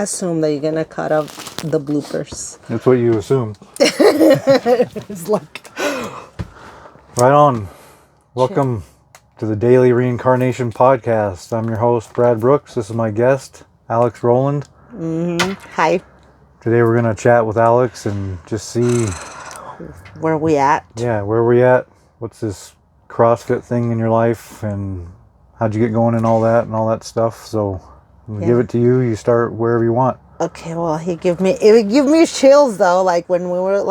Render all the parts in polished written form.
Assume that you're gonna cut off the bloopers. That's what you assume. It's like Right on. Welcome to the Daily Reincarnation podcast. I'm your host, Brad Brooks. This is my guest, Alex Rowland. Hi. Today we're going to chat with Alex and just see Where we at? Yeah, where we at? What's this CrossFit thing in your life and how'd you get going and all that stuff. So I'm gonna give it to you. You start wherever you want. Okay, well, it would give me chills though, like when you're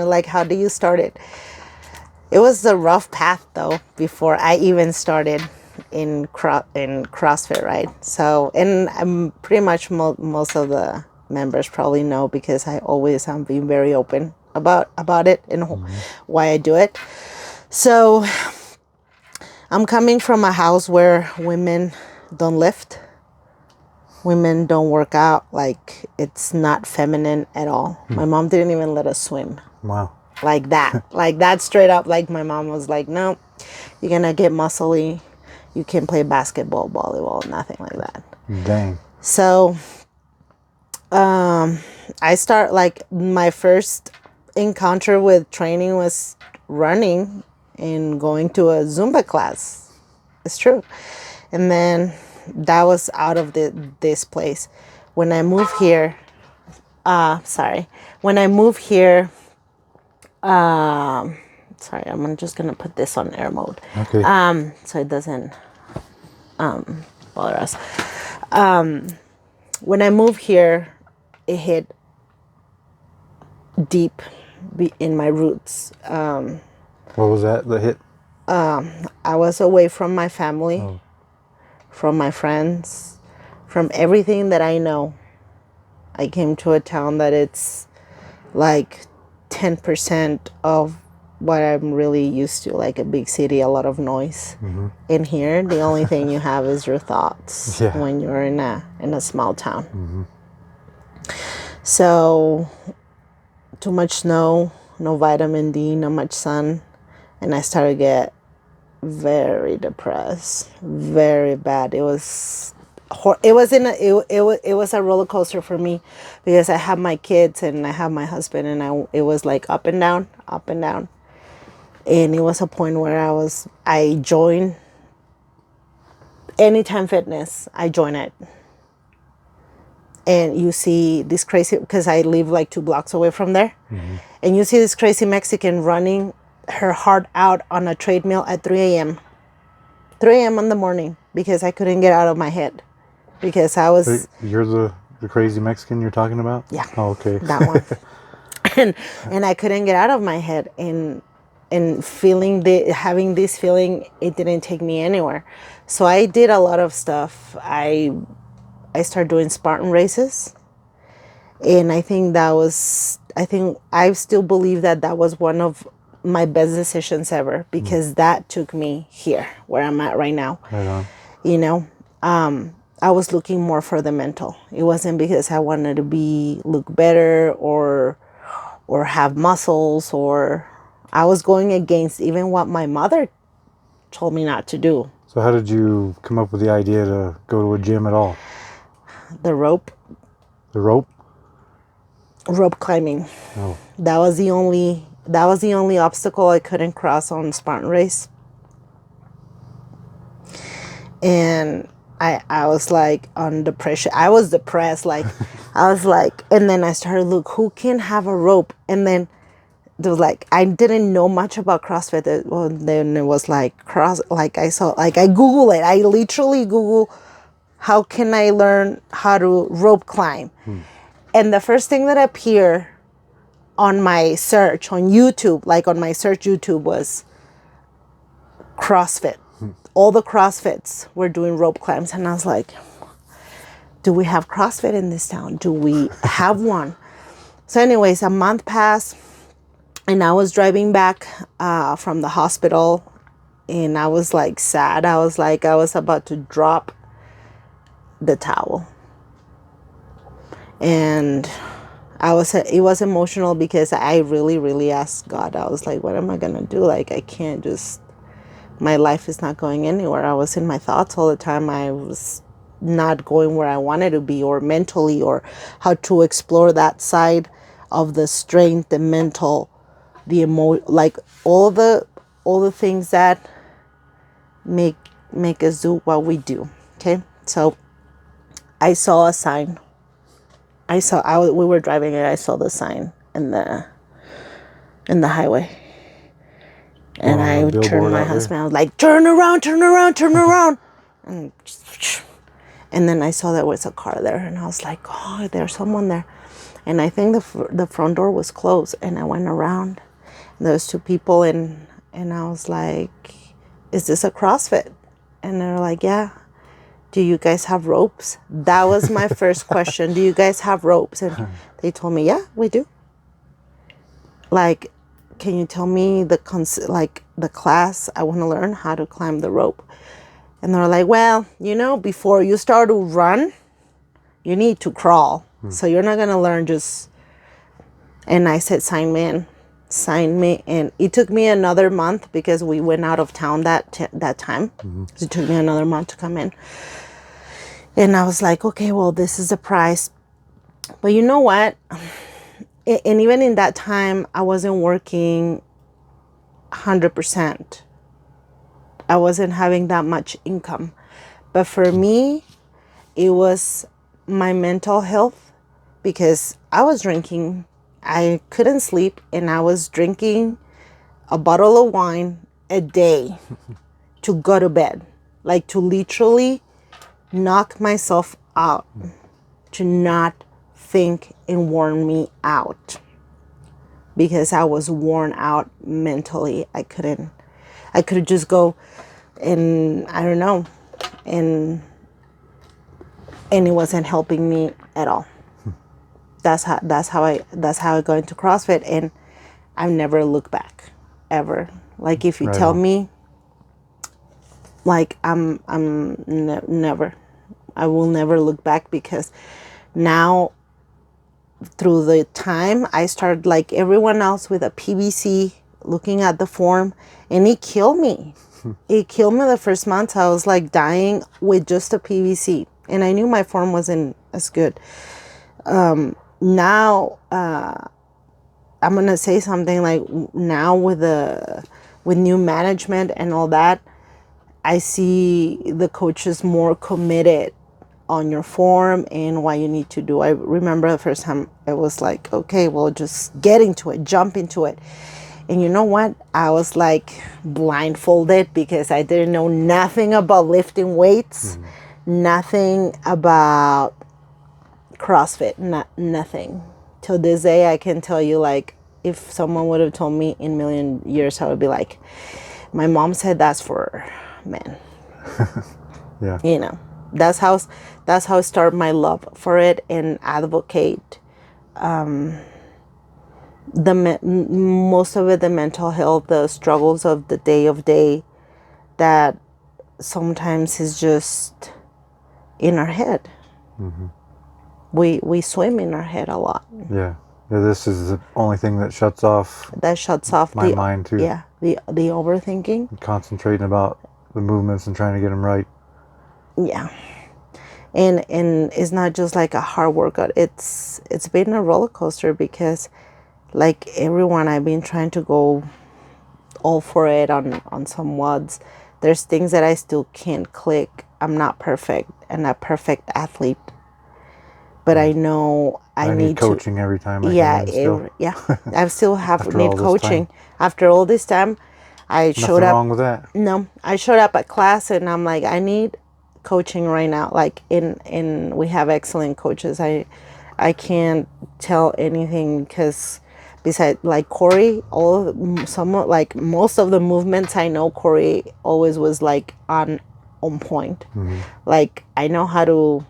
like, how do you start it? It was a rough path though before I even started in CrossFit, right? So, and I'm pretty much most of the members probably know because I always am being very open about it and why I do it. So, I'm coming from a house where women don't lift. Women don't work out. Like, it's not feminine at all. My mom didn't even let us swim. Wow. Like that straight up. Like, my mom was like, no, you're gonna get muscly. You can play basketball, volleyball, nothing like that. Dang. So I start, like, my first encounter with training was running and going to a Zumba class. It's true. And then that was out of this place. When I moved here, sorry, I'm just gonna put this on air mode. Okay. So it doesn't bother us. When I moved here, it hit deep in my roots. What was that? The hit? I was away from my family, from my friends, from everything that I know. I came to a town that it's like 10% of what I'm really used to, like a big city, a lot of noise. In here, the only thing you have is your thoughts when you're in a small town. So, too much snow, no vitamin D, not much sun, and I started to get very depressed, very bad. It was a roller coaster for me because I have my kids and I have my husband, and it was like up and down, and it was a point where I joined Anytime Fitness. I joined it, and you see this crazy, because I live like 2 blocks away from there, and you see this crazy Mexican running her heart out on a treadmill at 3 a.m. 3 a.m. in the morning because I couldn't get out of my head. Because I was... You're the crazy Mexican you're talking about? Yeah. Oh, okay. That one. and I couldn't get out of my head. And having this feeling, it didn't take me anywhere. So I did a lot of stuff. I started doing Spartan races. And I still believe that was one of my best decisions ever, because that took me here, where I'm at right now. Right on. You know, I was looking more for the mental. It wasn't because I wanted to look better or have muscles, or I was going against even what my mother told me not to do. So how did you come up with the idea to go to a gym at all? The rope. The rope? Rope climbing. Oh. That was the only obstacle I couldn't cross on Spartan race. And I was like on depression. I was depressed. Like, I was like, and then I started look, who can have a rope? And then there was like, I didn't know much about CrossFit. Then it was like I Google it. I literally Google, how can I learn how to rope climb? And the first thing that appeared on my search on YouTube, was CrossFit. All the CrossFits were doing rope climbs. And I was like, do we have CrossFit in this town? Do we have one? So anyways, a month passed, and I was driving back from the hospital, and I was like sad. I was about to drop the towel. And it was emotional because I really, really asked God. I was like, what am I going to do? Like, I can't just, my life is not going anywhere. I was in my thoughts all the time. I was not going where I wanted to be, or mentally, or how to explore that side of the strength, the mental, the like all the things that make us do what we do. Okay, so I saw a sign. We were driving and I saw the sign in the highway. And I turned my husband. I was like, turn around, turn around, turn around. And then I saw there was a car there. And I was like, oh, there's someone there. And I think the front door was closed. And I went around. And there was 2 people. And I was like, is this a CrossFit? And they're like, yeah. Do you guys have ropes? That was my first question. Do you guys have ropes? And they told me, yeah, we do. Like, can you tell me the class? I want to learn how to climb the rope. And they're like, well, before you start to run, you need to crawl. So you're not going to learn just... And I said, sign me in. Sign me in. It took me another month because we went out of town that time. So it took me another month to come in. And I was like, okay, well, this is the price. But you know what? And even in that time, I wasn't working 100%. I wasn't having that much income. But for me, it was my mental health, because I was drinking. I couldn't sleep, and I was drinking a bottle of wine a day to go to bed. Like, to literally knock myself out, to not think and worn me out, because I was worn out mentally. I could just go and I don't know, and it wasn't helping me at all. That's how I got into CrossFit, and I've never looked back ever. Like, if you tell me, like, never. I will never look back, because now, through the time, I started like everyone else with a PVC, looking at the form, and it killed me. It killed me the first month. I was like dying with just a PVC, and I knew my form wasn't as good. Now, I'm gonna say something like, now with new management and all that, I see the coaches more committed on your form and what you need to do. I remember the first time I was like, okay, well, just get into it, jump into it. And you know what? I was like blindfolded, because I didn't know nothing about lifting weights, nothing about CrossFit, nothing. Till this day, I can tell you, like, if someone would have told me in a million years, I would be like, my mom said that's for men. Yeah. That's how I started my love for it, and advocate most of it, the mental health, the struggles of the day, that sometimes is just in our head. We swim in our head a lot. Yeah. This is the only thing that shuts off my mind too. Yeah, the overthinking. Concentrating about the movements and trying to get them right. Yeah. And it's not just like a hard workout. It's been a roller coaster, because like everyone, I've been trying to go all for it on some WODs. There's things that I still can't click. I'm not perfect. I'm not a perfect athlete. But I know I need coaching every time. I still need coaching. After all this time, I showed up. Nothing wrong with that. No, I showed up at class, and I'm like, I need coaching right now. Like, we have excellent coaches. I can't tell anything, because besides, like, Corey, most of the movements I know, Corey always was like on point. Like, I know how to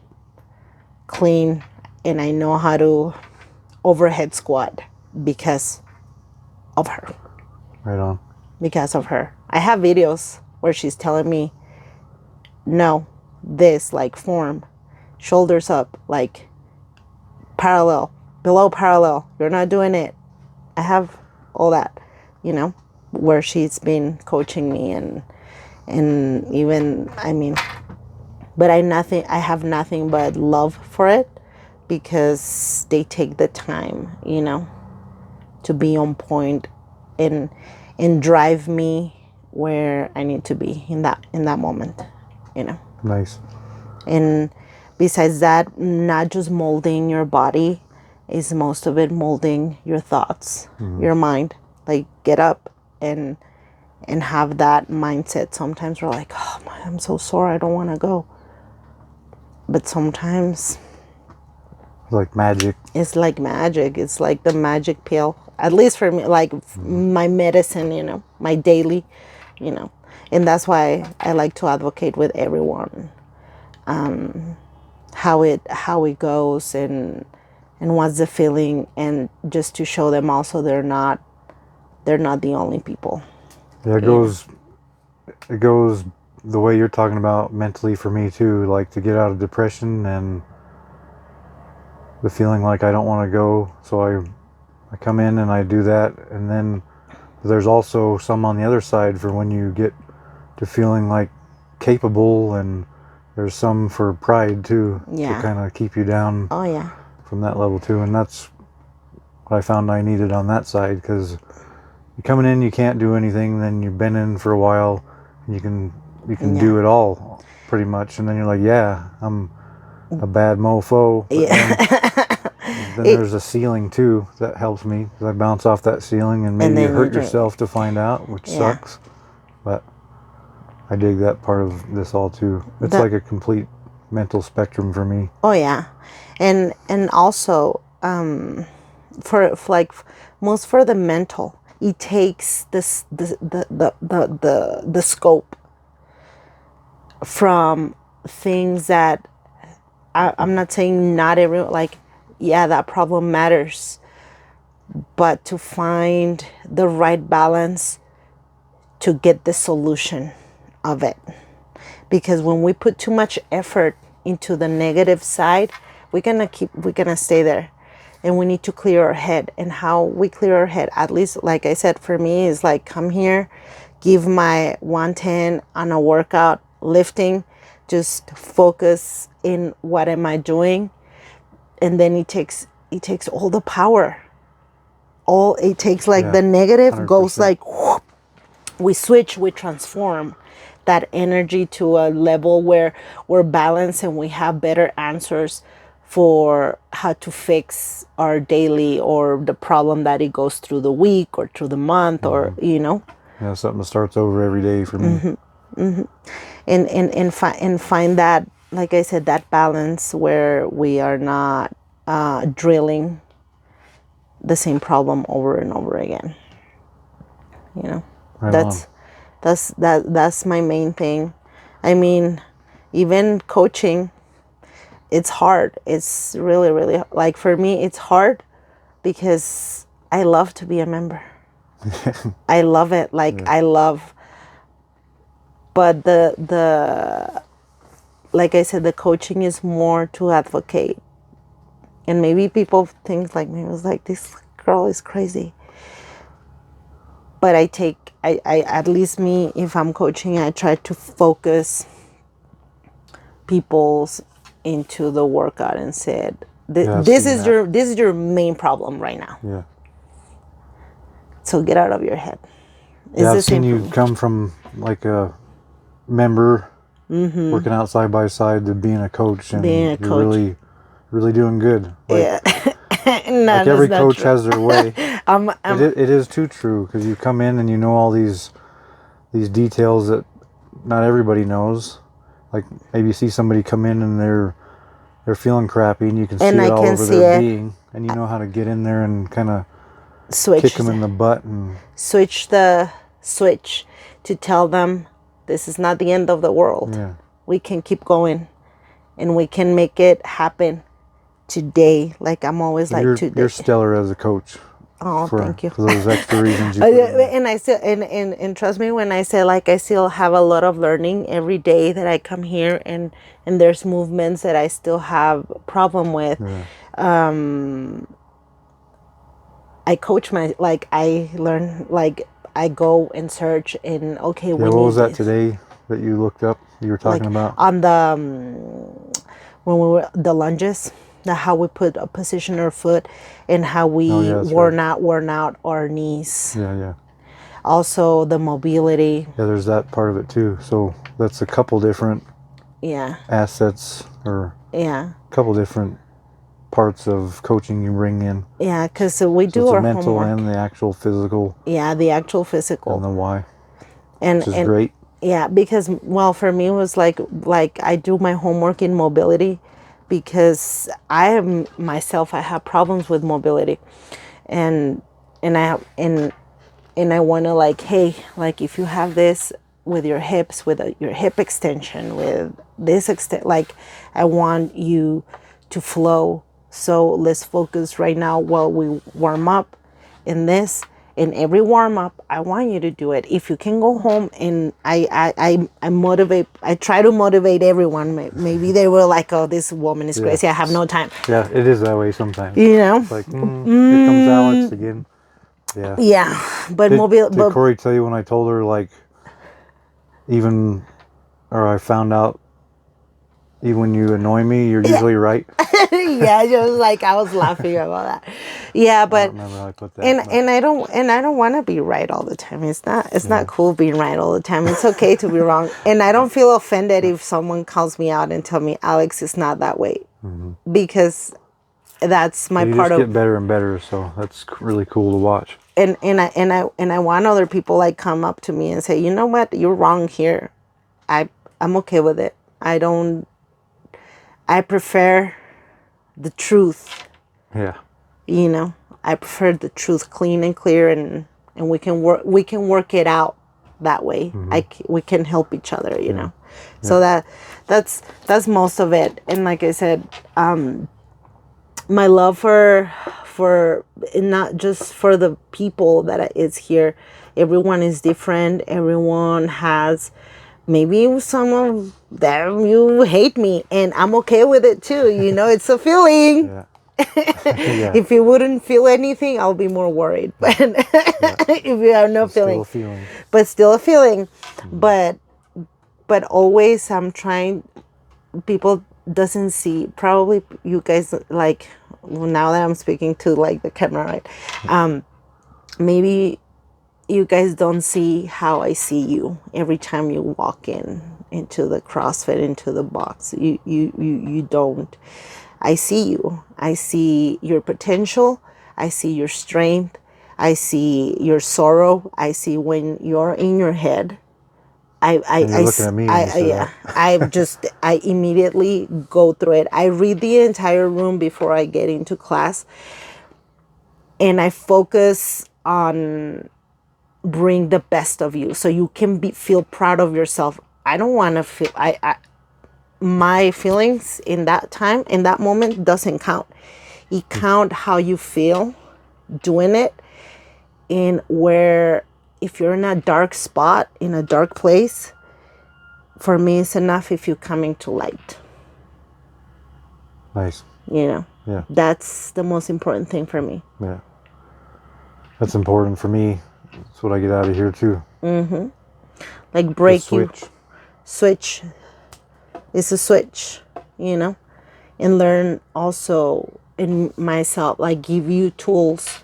clean, and I know how to overhead squat because of her. Right on. Because of her. I have videos where she's telling me, no, this, like, form, shoulders up, like parallel, below parallel, you're not doing it. I have all that, where she's been coaching me, and even, I mean, But I have nothing but love for it, because they take the time, to be on point, and drive me where I need to be in that moment, Nice. And besides that, not just molding your body, is most of it molding your thoughts, your mind. Like, get up and have that mindset. Sometimes we're like, oh my, I'm so sore, I don't want to go. But sometimes Like magic. it's like magic. It's like the magic pill. At least for me, like my medicine, my daily, And that's why I like to advocate with everyone, how it goes, and what's the feeling, and just to show them also they're not the only people. Yeah, it goes the way you're talking about mentally for me too, like to get out of depression and the feeling like I don't want to go. So I come in and I do that, and then there's also some on the other side for when you get to feeling like capable, and there's some for pride too, Yeah. to kind of keep you down Oh yeah. from that level too. And that's what I found I needed on that side, because you're coming in, you can't do anything, then you've been in for a while, and you can Yeah. do it all pretty much, and then you're like, yeah, I'm a bad mofo. But then there's a ceiling too that helps me, because I bounce off that ceiling, and maybe you hurt yourself to find out, which sucks. But I dig that part of this all too. It's like a complete mental spectrum for me. Oh yeah, and also for like most for the mental, it takes this the scope from things that I'm not saying not everyone, like, yeah, that problem matters, but to find the right balance to get the solution of it. Because when we put too much effort into the negative side, we're gonna stay there, and we need to clear our head. And how we clear our head, at least like I said, for me, is like, come here, give my 110 on a workout, lifting, just focus in what am I doing, and then it takes all the power. All it takes, like, the negative 100%. Goes like, whoop, we switch, we transform that energy to a level where we're balanced, and we have better answers for how to fix our daily, or the problem that it goes through the week or through the month, or Yeah, something that starts over every day for me. And find that, like I said, that balance where we are not drilling the same problem over and over again. Right That's my main thing. I mean, even coaching, it's hard. It's really, really, like, for me, it's hard because I love to be a member. I love it. Like, I love, but like I said, the coaching is more to advocate. And maybe people think, like, maybe it's like, this girl is crazy. But I at least me, if I'm coaching, I try to focus people's into the workout and said, this is your main problem right now. Yeah. So get out of your head. I've seen you come from like a member working out side by side to being a coach, and you're really, really doing good. Like, like every coach has their way. It is too true, because you come in and you know all these details that not everybody knows. Like, maybe you see somebody come in and they're feeling crappy, and you can see it all over their being, and you know how to get in there and kind of kick them in the butt and switch to tell them this is not the end of the world. Yeah. We can keep going, and we can make it happen today. Like, I'm always like, today. You're stellar as a coach. Oh, thank you. For those extra reasons you put in. And I still, and trust me when I say, like, I still have a lot of learning every day that I come here, and there's movements that I still have problem with. Yeah. I coach I learn, like, I go and search, and okay, what was that today? that you looked up? You were talking about on the when we were the lunges, how we put a position our foot, and how we worn out our knees. Yeah. Also the mobility. Yeah, there's that part of it too. So that's a couple different assets, or a couple different parts of coaching you bring in. Yeah, because we do our mental homework. And the actual physical. Yeah, the actual physical. And the why. Which is great. Yeah, because for me it was like I do my homework in mobility, because I have problems with mobility, and I want to hey, if you have this with your hips, with your hip extension, with this I want you to flow. So let's focus right now while we warm up in this. In every warm up, I want you to do it. If you can go home, and I try to motivate everyone. Maybe they were like, "Oh, this woman is crazy. I have no time." Yeah, it is that way sometimes. It's like, here comes Alex again. Yeah. Yeah, but did Corey tell you when I told her I found out even when you annoy me, you're usually right? Yeah, just I was laughing about that. Yeah, but I don't remember how I put that. And I don't want to be right all the time. It's not cool being right all the time. It's okay to be wrong. And I don't feel offended if someone calls me out and tell me, Alex, it's not that way, because that's my part of. You just get better and better, so that's really cool to watch. And I want other people come up to me and say, you know what, you're wrong here. I'm okay with it. I prefer the truth. Yeah. I prefer the truth clean and clear, and we can work it out that way. We can help each other, know. So that's most of it. And like I said, my love for not just for the people that is here. Everyone is different. Everyone has. Maybe some of them you hate me, and I'm okay with it too. It's a feeling. Yeah. If you wouldn't feel anything, I'll be more worried. But if you have no feeling, but still a feeling. But always I'm trying. People doesn't see. Probably you guys now that I'm speaking to the camera, right? Maybe you guys don't see how I see you every time you walk into the CrossFit, into the box. You don't. I see you. I see your potential. I see your strength. I see your sorrow. I see when you're in your head. You're looking at me. I immediately go through it. I read the entire room before I get into class, and I focus on bring the best of you, so you can feel proud of yourself. I don't want to feel my feelings in that time, in that moment, doesn't count. It count how you feel doing it, and where if you're in a dark spot, in a dark place, for me it's enough if you come into light. Nice. Yeah. That's the most important thing for me. Yeah. That's important for me. That's what I get out of here too. Break you. Switch. It's a switch, and learn also in myself, give you tools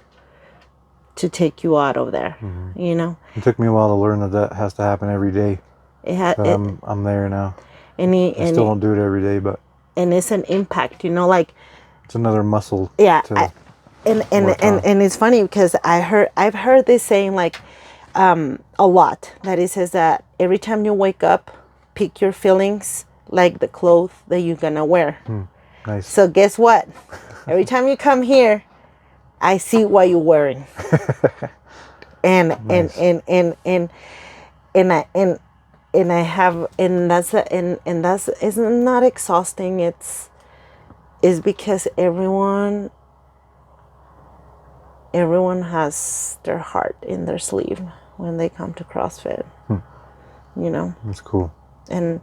to take you out of there, It took me a while to learn that has to happen every day. I'm there now. I still don't do it every day, but. And it's an impact, It's another muscle. Yeah. And it's funny because I've heard this saying a lot, that it says that every time you wake up, pick your feelings like the clothes that you're gonna wear. Nice. So guess what? Every time you come here, I see what you're wearing. and nice. and I have, and that's it's not exhausting. It's because everyone has their heart in their sleeve when they come to CrossFit. That's cool. And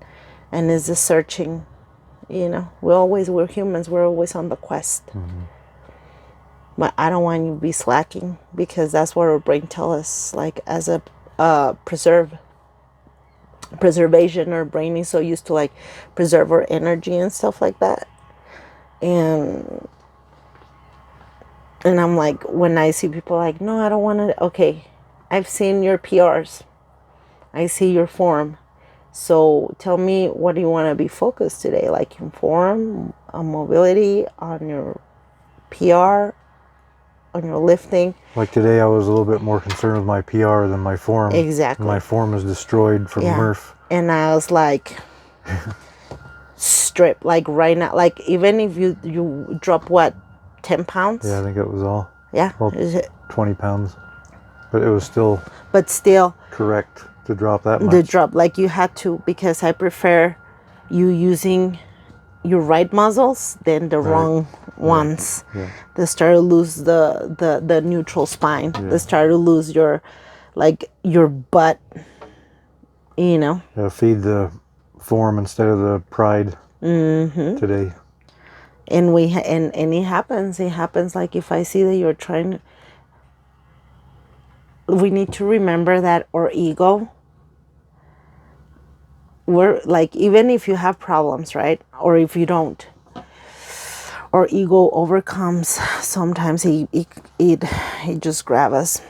it's a searching, we're humans, we're always on the quest. But I don't want you to be slacking, because that's what our brain tells us, as a preserve. preservation. Our brain is so used to like preserve our energy and stuff like that. And I'm like, when I see people like, no, I don't want to. Okay, I've seen your PRs. I see your form. So tell me, what do you want to be focused today? Like in form, on mobility, on your PR, on your lifting. Like today, I was a little bit more concerned with my PR than my form. Exactly. My form is destroyed from Murph. And I was like, strip, like right now, like even if you drop what, 10 pounds? Yeah, I think it was all. Yeah. Well, 20 pounds. But it was still. But still. Correct to drop that much. The drop, like you had to, because I prefer you using your right muscles than the wrong ones. Yeah. They start to lose the neutral spine. Yeah. They start to lose your butt, you know. Yeah, feed the form instead of the pride today. And and it happens. It happens like if I see that you're trying. We need to remember that our ego. We're like, even if you have problems, right? Or if you don't, our ego overcomes. Sometimes it just grabs us.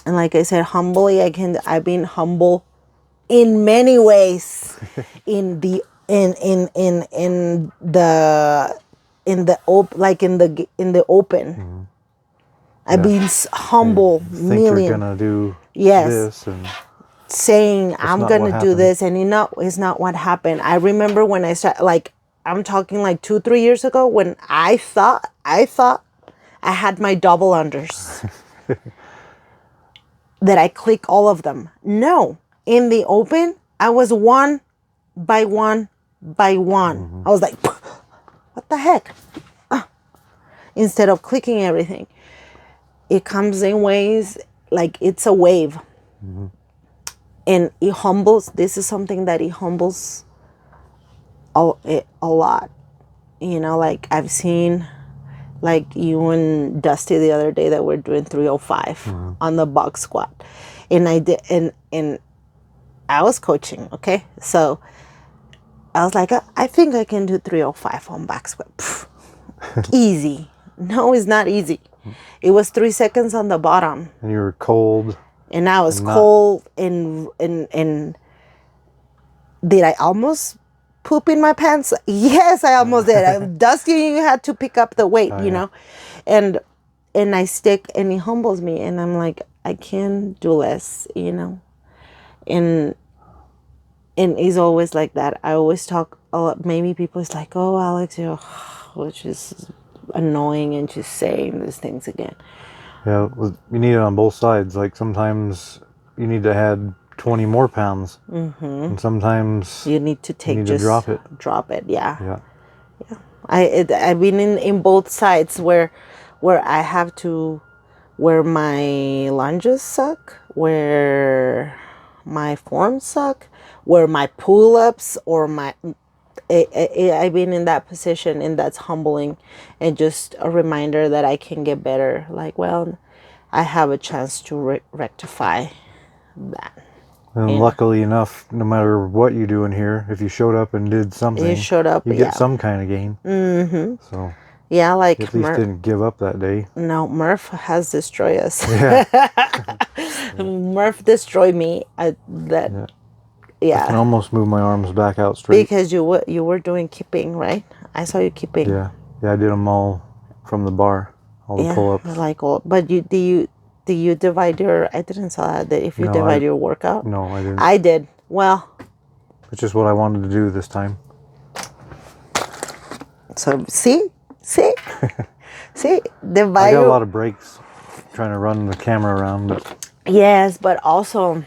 And like I said, humbly, I've been humble in many ways. in the open. I've been humble. Think you're gonna do this and saying I'm gonna do this, and it's not what happened. I remember when I started, like I'm talking like 2-3 years ago, when I thought I had my double unders. That I click all of them. No, in the open, I was one by one by one. I was like, what the heck? Instead of clicking everything, it comes in ways like it's a wave. And it humbles. This is something that it humbles a lot. You know, like I've seen, like you and Dusty the other day that we're doing 305 on the box squat. And I did, and I was coaching, okay? So I was like, I think I can do 305 on back squat. Easy. No, it's not easy. It was 3 seconds on the bottom. And you were cold. And I was cold, and did I almost poop in my pants? Yes, I almost did. Dusty, you had to pick up the weight, you know, and I stick, and it humbles me, and I'm like, I can do less, you know, and it's always like that. I always talk a lot. Maybe people is like, oh, Alex, you're, which is annoying, and just saying these things again. Yeah, you need it on both sides. Like sometimes you need to add 20 more pounds, and sometimes you need to drop it. Drop it, yeah. I've been in both sides where I have to, where my lunges suck, where my forms suck, where my pull-ups or my. I've been in that position, and that's humbling, and just a reminder that I can get better. Like, well, I have a chance to rectify that. And luckily enough, no matter what you do in here, if you showed up and did something, you get some kind of gain. So yeah, like at least didn't give up that day. No, Murph has destroyed us. Yeah. Murph destroyed me. Yeah. I can almost move my arms back out straight. Because you were doing keeping, right? I saw you keeping. Yeah, I did them all from the bar, all the pull-ups. Like all. But do you divide your? I didn't saw that if you divide your workout. No, I didn't. I did. Well, it's just what I wanted to do this time. So see, divide. I got a lot of breaks trying to run the camera around, but yes, but also.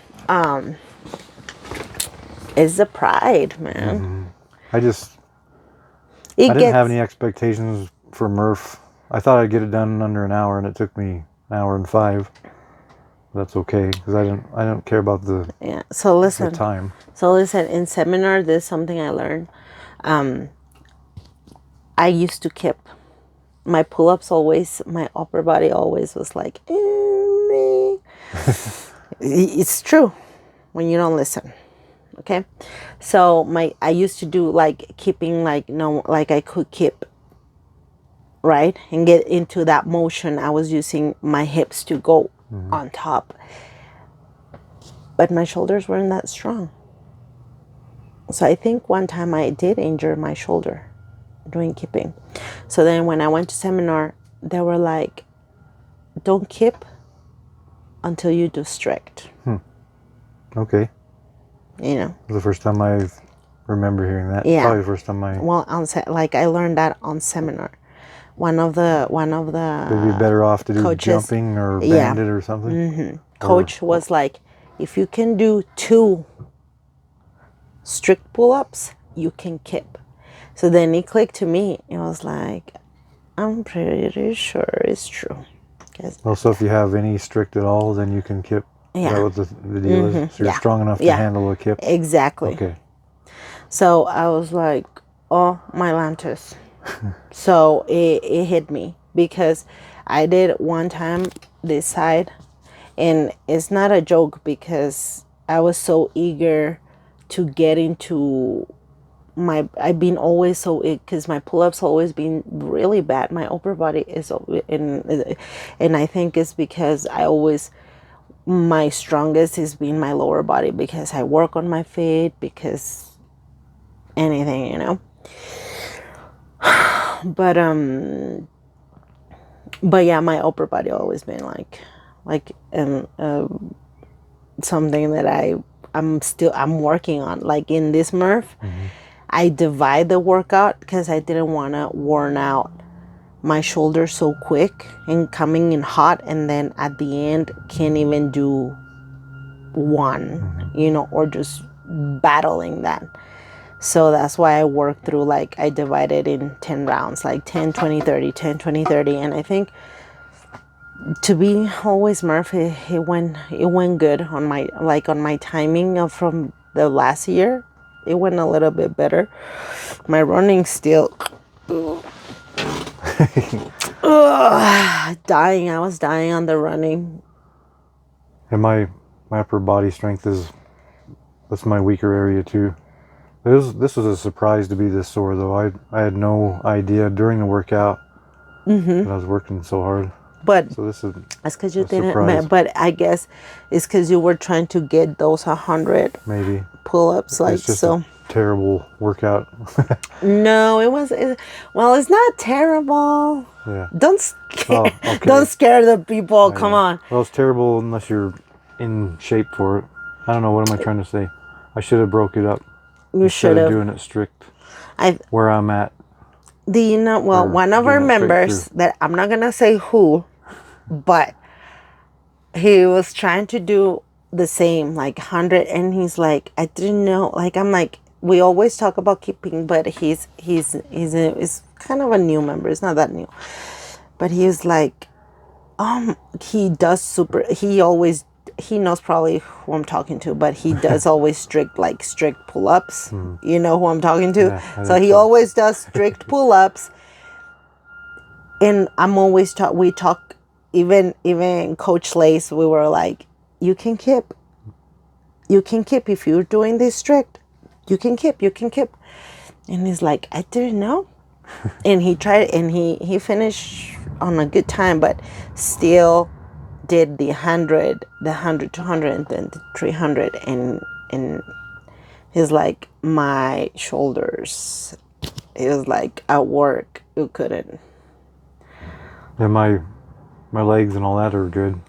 It's the pride, man. I didn't have any expectations for Murph. I thought I'd get it done in under an hour, and it took me an hour and 5. That's okay, because I don't care about the So listen, the time. So listen, in seminar, there's something I learned. I used to keep my pull-ups always. My upper body always was like, It's true when you don't listen. Okay. So I used to do like keeping, like, no, like I could keep, right, and get into that motion. I was using my hips to go on top, but my shoulders weren't that strong. So I think one time I did injure my shoulder doing keeping. So then when I went to seminar, they were like, don't keep until you do strict. Okay. You know. The first time I remember hearing that. Yeah. Probably the first time I. Well, like I learned that on seminar. One of the Would be better off to do coaches, jumping or banded or something. Coach was like, if you can do 2 strict pull-ups, you can keep. So then it clicked to me. It was like, I'm pretty sure it's true. Also, if you have any strict at all, then you can kip. Yeah. Is that what the deal is? So you're strong enough to handle a kip? Exactly. Okay. So I was like, oh, my lantus. So it hit me because I did one time this side, and it's not a joke because I was so eager to get into I've been always so, because my pull-ups always been really bad. My upper body is, and I think it's because my strongest is being my lower body, because I work on my feet, because anything, you know. But yeah, my upper body always been like something that I'm working on. Like in this Murph, I divide the workout because I didn't want to worn out my shoulders so quick and coming in hot, and then at the end can't even do one, you know, or just battling that. So that's why I work through, like, I divided in 10 rounds, like 10, 20, 30, 10, 20, 30. And I think to be always Murph, it went good on my timing from the last year. It went a little bit better. My running still dying. I was dying on the running. And my upper body strength that's my weaker area too. This was a surprise to be this sore though. I had no idea during the workout that I was working so hard. But so this is that's because you didn't. surprise. But I guess it's because you were trying to get those 100 maybe pull-ups. Like, it's just so. a terrible workout. No, well, it's not terrible. Yeah. Don't scare the people. Come on. Well, it's terrible unless you're in shape for it. I don't know. What am I trying to say? I should have broke it up. You should have. Doing it strict. Where I'm at. Do you know? Well, one of our members that I'm not gonna say who, but he was trying to do the same, like 100, and he's like, I didn't know. Like, I'm like, we always talk about keeping, but he's kind of a new member. It's not that new, but he's like, he knows probably who I'm talking to, but he does always strict pull-ups. You know who I'm talking to? Yeah, so he always does strict pull-ups. And I'm always we talk, even Coach Lace, we were like, you can keep if you're doing this strict. You can keep. And he's like, I didn't know. And he tried, and he finished on a good time, but still did the 100, 200, and then the 300, and he's like, my shoulders. He was like, at work, you couldn't. And my legs and all that are good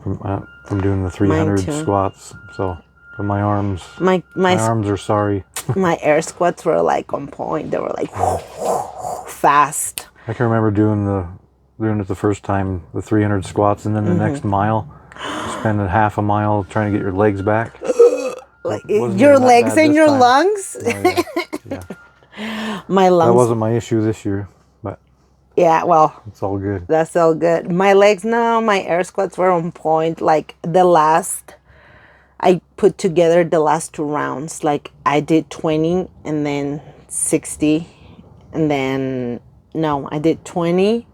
from doing the 300 squats. So, but my arms, my arms are sorry. My air squats were like on point. They were like fast. I can remember doing it the first time, the 300 squats, and then the next mile, spending half a mile trying to get your legs back. Like your legs and your lungs. Oh, yeah. My lungs. That wasn't my issue this year, but yeah, well, it's all good. That's all good. My legs, no, my air squats were on point. Like I put together the last 2 rounds. Like I did 20 and then 60, and then no, I did 20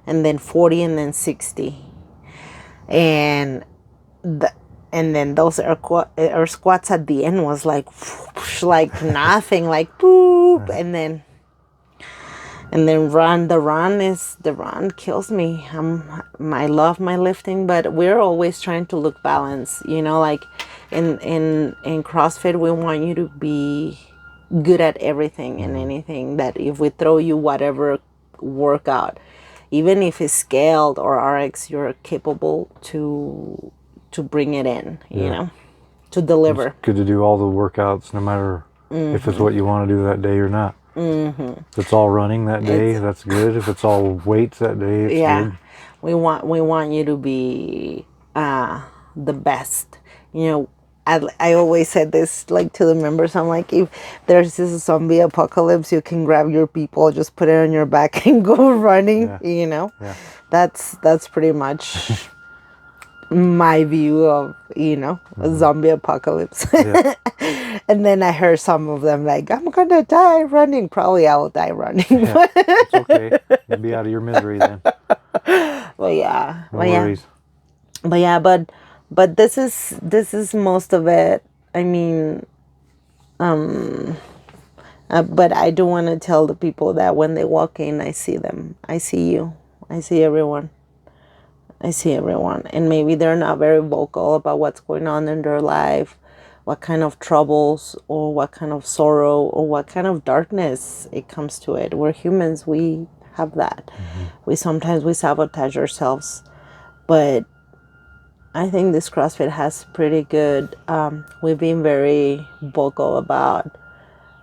and then 40 and then 60, and And then those air squats at the end was like nothing, like boop, and then the run kills me. I love my lifting, but we're always trying to look balanced, like in CrossFit, we want you to be good at everything and anything. That if we throw you whatever workout, even if it's scaled or RX, you're capable to bring it in, to deliver. It's good to do all the workouts, no matter if it's what you want to do that day or not. If it's all running that day, that's good. If it's all weights that day, it's good. We want you to be the best. I always said this like to the members. I'm like, if there's this zombie apocalypse, you can grab your people, just put it on your back and go running. Yeah. That's pretty much my view of a zombie apocalypse. And then I heard some of them like, I'm gonna die running. Probably I will die running. It's okay. You'll be out of your misery then. Well, yeah. No worries. But this is most of it. I mean, but I do want to tell the people that when they walk in, I see them. I see you. I see everyone. And maybe they're not very vocal about what's going on in their life, what kind of troubles or what kind of sorrow or what kind of darkness it comes to it. We're humans. We have that. We sabotage ourselves. But I think this CrossFit has pretty good, we've been very vocal about,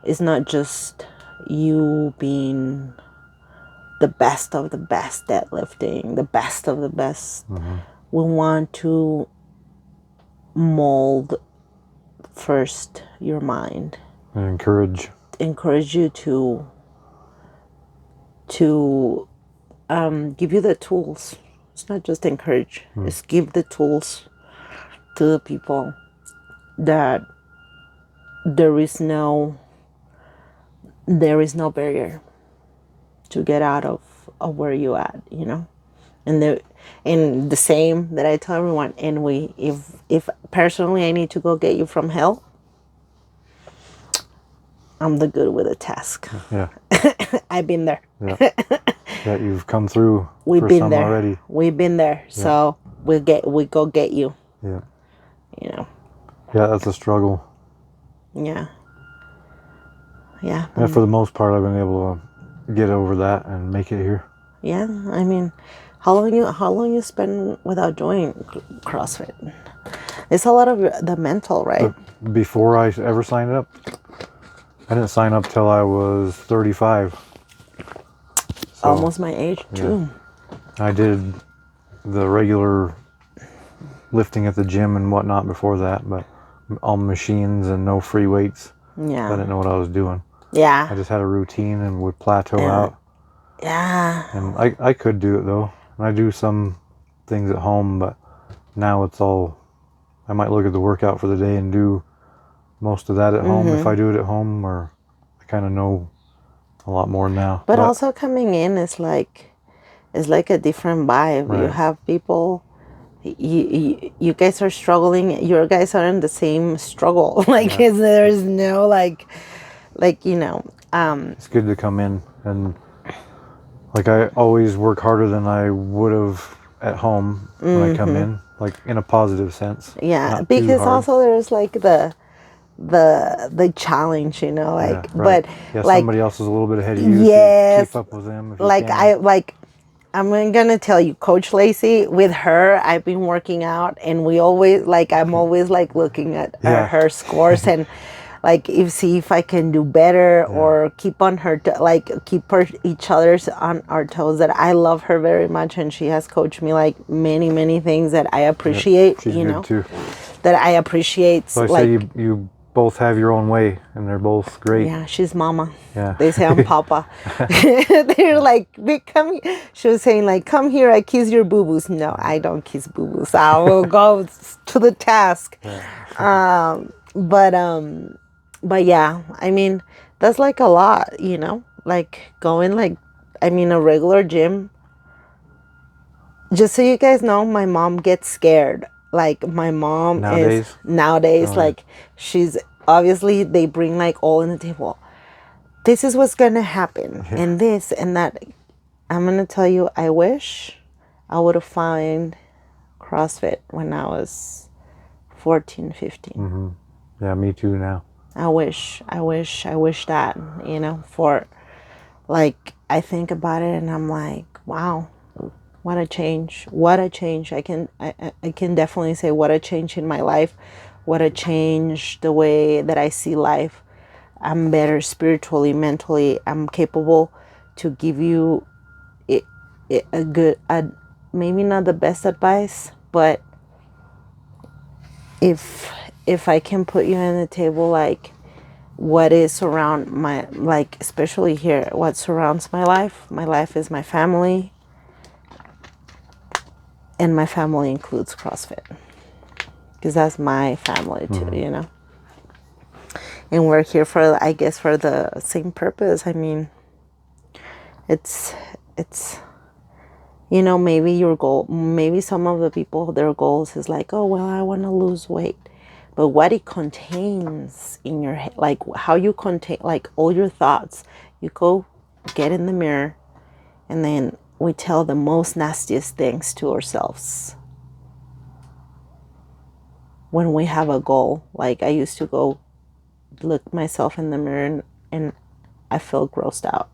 it's not just you being the best of the best at lifting, the best of the best. We want to mold first your mind. And encourage you to give you the tools. It's not just encourage. It's give the tools to the people that there is no barrier to get out of where you at, and the same that I tell everyone. And if personally I need to go get you from hell, I'm the good with a task. Yeah. I've been there. Yeah. That you've come through. We've for been some there already. We've been there. Yeah. So we go get you. Yeah. Yeah, that's a struggle. Yeah. And for the most part, I've been able to get over that and make it here. Yeah, I mean, how long you spend without doing CrossFit? It's a lot of the mental, right? But before I ever signed up, I didn't sign up till I was 35. So, almost my age too. I did the regular lifting at the gym and whatnot before that, but all machines and no free weights. Yeah. I didn't know what I was doing. Yeah. I just had a routine and would plateau out. Yeah. And I could do it though. And I do some things at home, but now it's all, I might look at the workout for the day and do most of that at home if I do it at home, or I kind of know a lot more now. But also coming in is like a different vibe. Right. You have people, you guys are struggling. Your guys are in the same struggle. There's no it's good to come in and I always work harder than I would have at home when I come in, in a positive sense. Yeah, because also there's the challenge, right. But somebody else is a little bit ahead of you. Yes, so keep up with them. If you can. I'm gonna tell you, Coach Lacey, with her, I've been working out, and we always I'm always looking at her scores and see if I can do better or keep on her each other's on our toes. That I love her very much, and she has coached me many things that I appreciate. She's good too. That I appreciate. So I say you both have your own way, and they're both great. Yeah, she's mama. Yeah. They say I'm papa. They're come. She was saying come here, I kiss your boo-boos. No, I don't kiss boo-boos. I will go to the task. Yeah. But yeah, I mean, that's a lot, going a regular gym. Just so you guys know, my mom gets scared like my mom Nowadays? is nowadays, Oh, yeah. like she's obviously they bring like all in the table. This is what's gonna happen, Yeah. and this and that. I'm gonna tell you, I wish I would have found CrossFit when I was 14, 15. Mm-hmm. Yeah, me too now. I wish that, you know, for like, I think about it and I'm like, wow, what a change. What a change. I can definitely say what a change in my life. What a change the way that I see life. I'm better spiritually, mentally. I'm capable to give you a good, maybe not the best advice, but if I can put you on the table, like what is around my, like especially here, what surrounds my life is my family, and my family includes CrossFit because that's my family too, you know. And we're here for, I guess, for the same purpose. I mean, it's you know, maybe your goal, maybe some of the people, their goals is like, oh well, I want to lose weight, but what it contains in your head, like how you contain, like all your thoughts, you go get in the mirror, and then we tell the most nastiest things to ourselves when we have a goal. Like I used to go look myself in the mirror and I felt grossed out.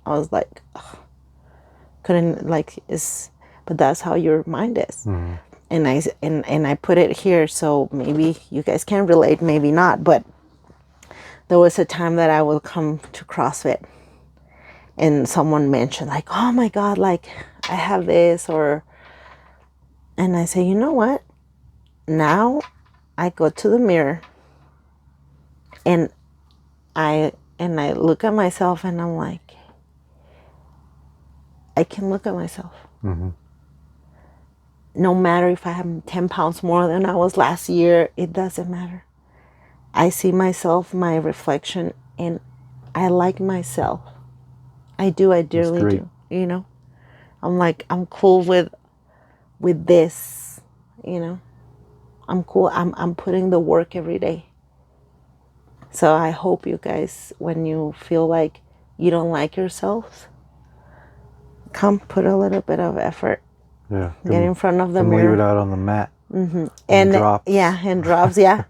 I was like, ugh, couldn't like is, but that's how your mind is. Mm-hmm. And I put it here so maybe you guys can relate, maybe not, but there was a time that I will come to CrossFit and someone mentioned like, oh my God, like I have this, or, and I say, you know what? Now I go to the mirror and I look at myself and I'm like, I can look at myself. Mm-hmm. No matter if I have 10 pounds more than I was last year, it doesn't matter. I see myself, my reflection, and I like myself. I do, I dearly do. You know? I'm like, I'm cool with this, you know? I'm cool. I'm putting the work every day. So I hope you guys, when you feel like you don't like yourselves, come put a little bit of effort. Yeah. Get in front of the mirror. Leave it out on the mat. Mm-hmm. And drops. Yeah, and drops, yeah.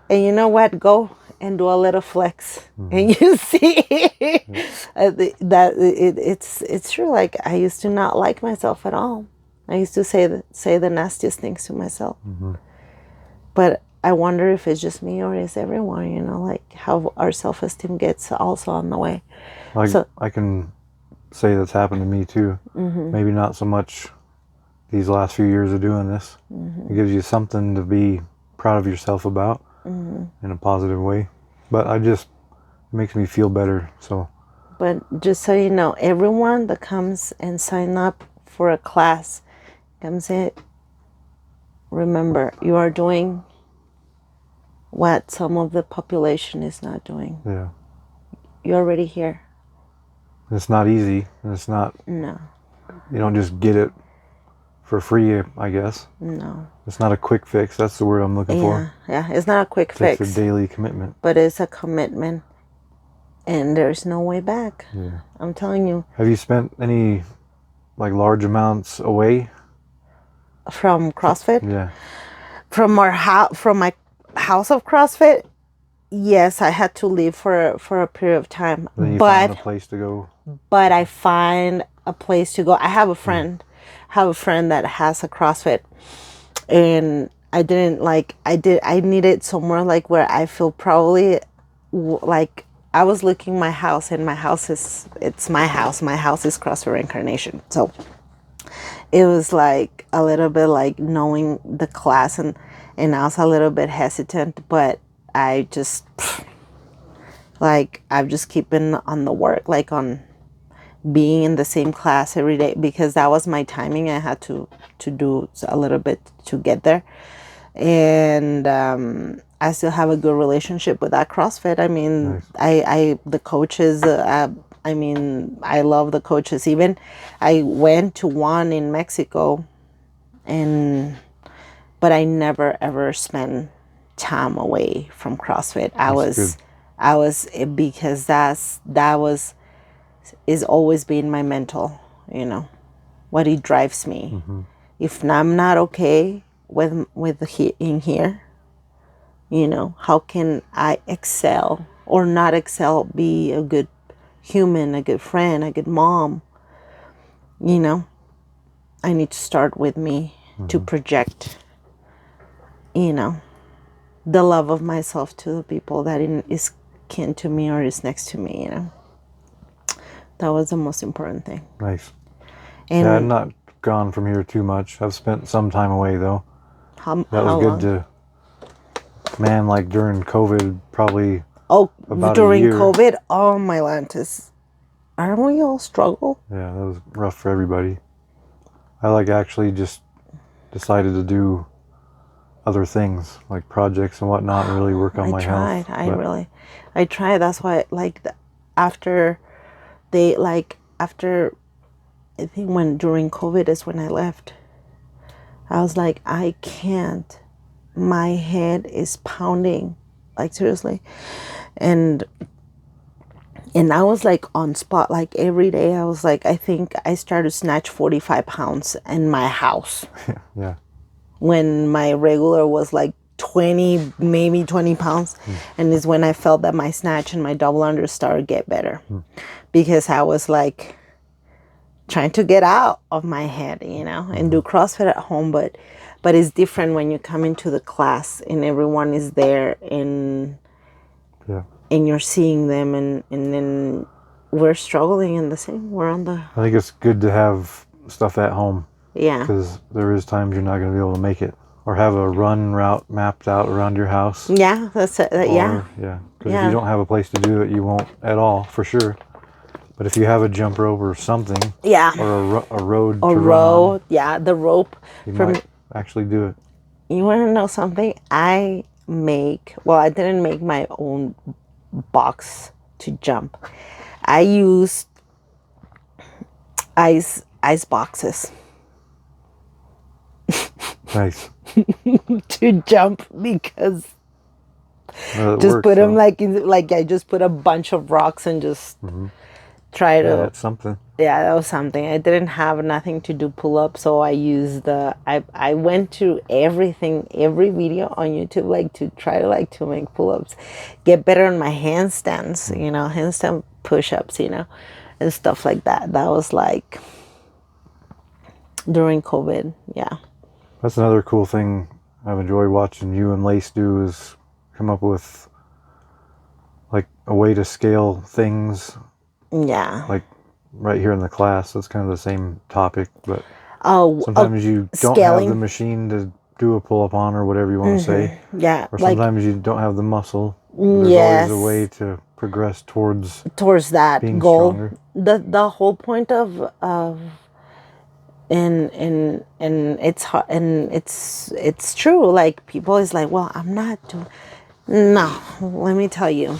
And you know what? Go and do a little flex. Mm-hmm. And you see that it's true. Like I used to not like myself at all. I used to say the nastiest things to myself. Mm-hmm. But I wonder if it's just me or is everyone, you know, like how our self-esteem gets also on the way. I can say that's happened to me too. Mm-hmm. Maybe not so much these last few years of doing this. Mm-hmm. It gives you something to be proud of yourself about, mm-hmm, in a positive way. But it makes me feel better. So. But just so you know, everyone that comes and sign up for a class comes in. Remember, you are doing what some of the population is not doing. Yeah. You're already here. It's not easy. It's not. No. You don't just get it for free, I guess. No. It's not a quick fix. That's the word I'm looking for. Yeah, it's not a quick fix. It's a daily commitment. But it's a commitment. And there's no way back. Yeah. I'm telling you. Have you spent any like large amounts away? From CrossFit? Yeah. From my house of CrossFit? Yes, I had to leave for a period of time. Then you found a place to go. But I find a place to go. I have a friend. That has a CrossFit, and I needed somewhere like where I feel probably like I was looking my house, and my house is my house. My house is CrossFit Reincarnation. So it was like a little bit like knowing the class, and I was a little bit hesitant, but I just like I've just keeping on the work, like on being in the same class every day, because that was my timing. I had to do a little bit to get there, and I still have a good relationship with that CrossFit. I mean, nice. The coaches. I mean, I love the coaches. Even I went to one in Mexico, and but I never ever spent time away from CrossFit. I was because is always been my mental, what it drives me. Mm-hmm. If I'm not okay with in here, how can I excel or not excel, be a good human, a good friend, a good mom? I need to start with me to project, the love of myself to the people that is kin to me or is next to me, That was the most important thing. Nice. And yeah, I've not gone from here too much. I've spent some time away though. That was good long? like during COVID, probably about during a year. COVID, oh my lantis. Aren't we all struggle? Yeah, that was rough for everybody. I actually just decided to do other things like projects and whatnot and really work on my health. I tried. That's why after I think during COVID is when I left. I was like, I can't. My head is pounding, seriously. And I was on spot, every day. I was I think I started to snatch 45 pounds in my house. Yeah. When my regular was 20, maybe 20 pounds. And is when I felt that my snatch and my double under started to get better. Because I was trying to get out of my head, and do CrossFit at home. But it's different when you come into the class and everyone is there and you're seeing them and then we're struggling in the same. We're on the. I think it's good to have stuff at home. Yeah. Because there is times you're not going to be able to make it. Or have a run route mapped out around your house. Yeah, that's it. Yeah. Yeah. Because if you don't have a place to do it, you won't at all, for sure. But if you have a jump rope or something. Yeah. Or a road to run on, yeah, the rope. You might actually do it. You want to know something? I didn't make my own box to jump. I used ice boxes. Nice. To jump because just put them I just put a bunch of rocks and just try to. Yeah, that's something. Yeah, that was something. I didn't have nothing to do pull-ups, so I used I went to every video on YouTube to try to make pull-ups, get better on my handstands, handstand push-ups, and stuff like that. That was during COVID. Yeah. That's another cool thing I've enjoyed watching you and Lace do is come up with a way to scale things. Yeah. Right here in the class, that's kind of the same topic, but sometimes you don't scaling. have the machine to do a pull-up on or whatever you want to say. Yeah. Or sometimes you don't have the muscle. There's always a way to progress towards that being goal. Stronger. The whole point of and it's hard, and it's true. People is well, I'm not doing. No, let me tell you.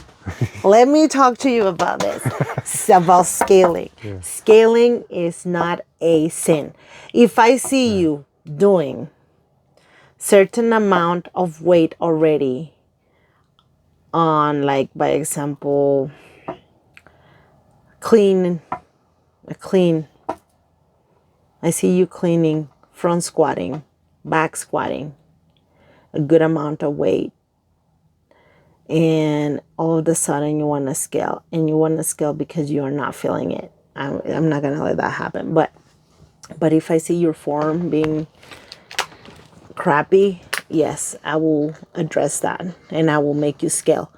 Let me talk to you about this. It's about scaling. Yeah. Scaling is not a sin. If I see you doing certain amount of weight already on, by example, clean. I see you cleaning, front squatting, back squatting, a good amount of weight. And all of a sudden you want to scale. And you want to scale because you are not feeling it. I'm not going to let that happen. But if I see your form being crappy, yes, I will address that. And I will make you scale.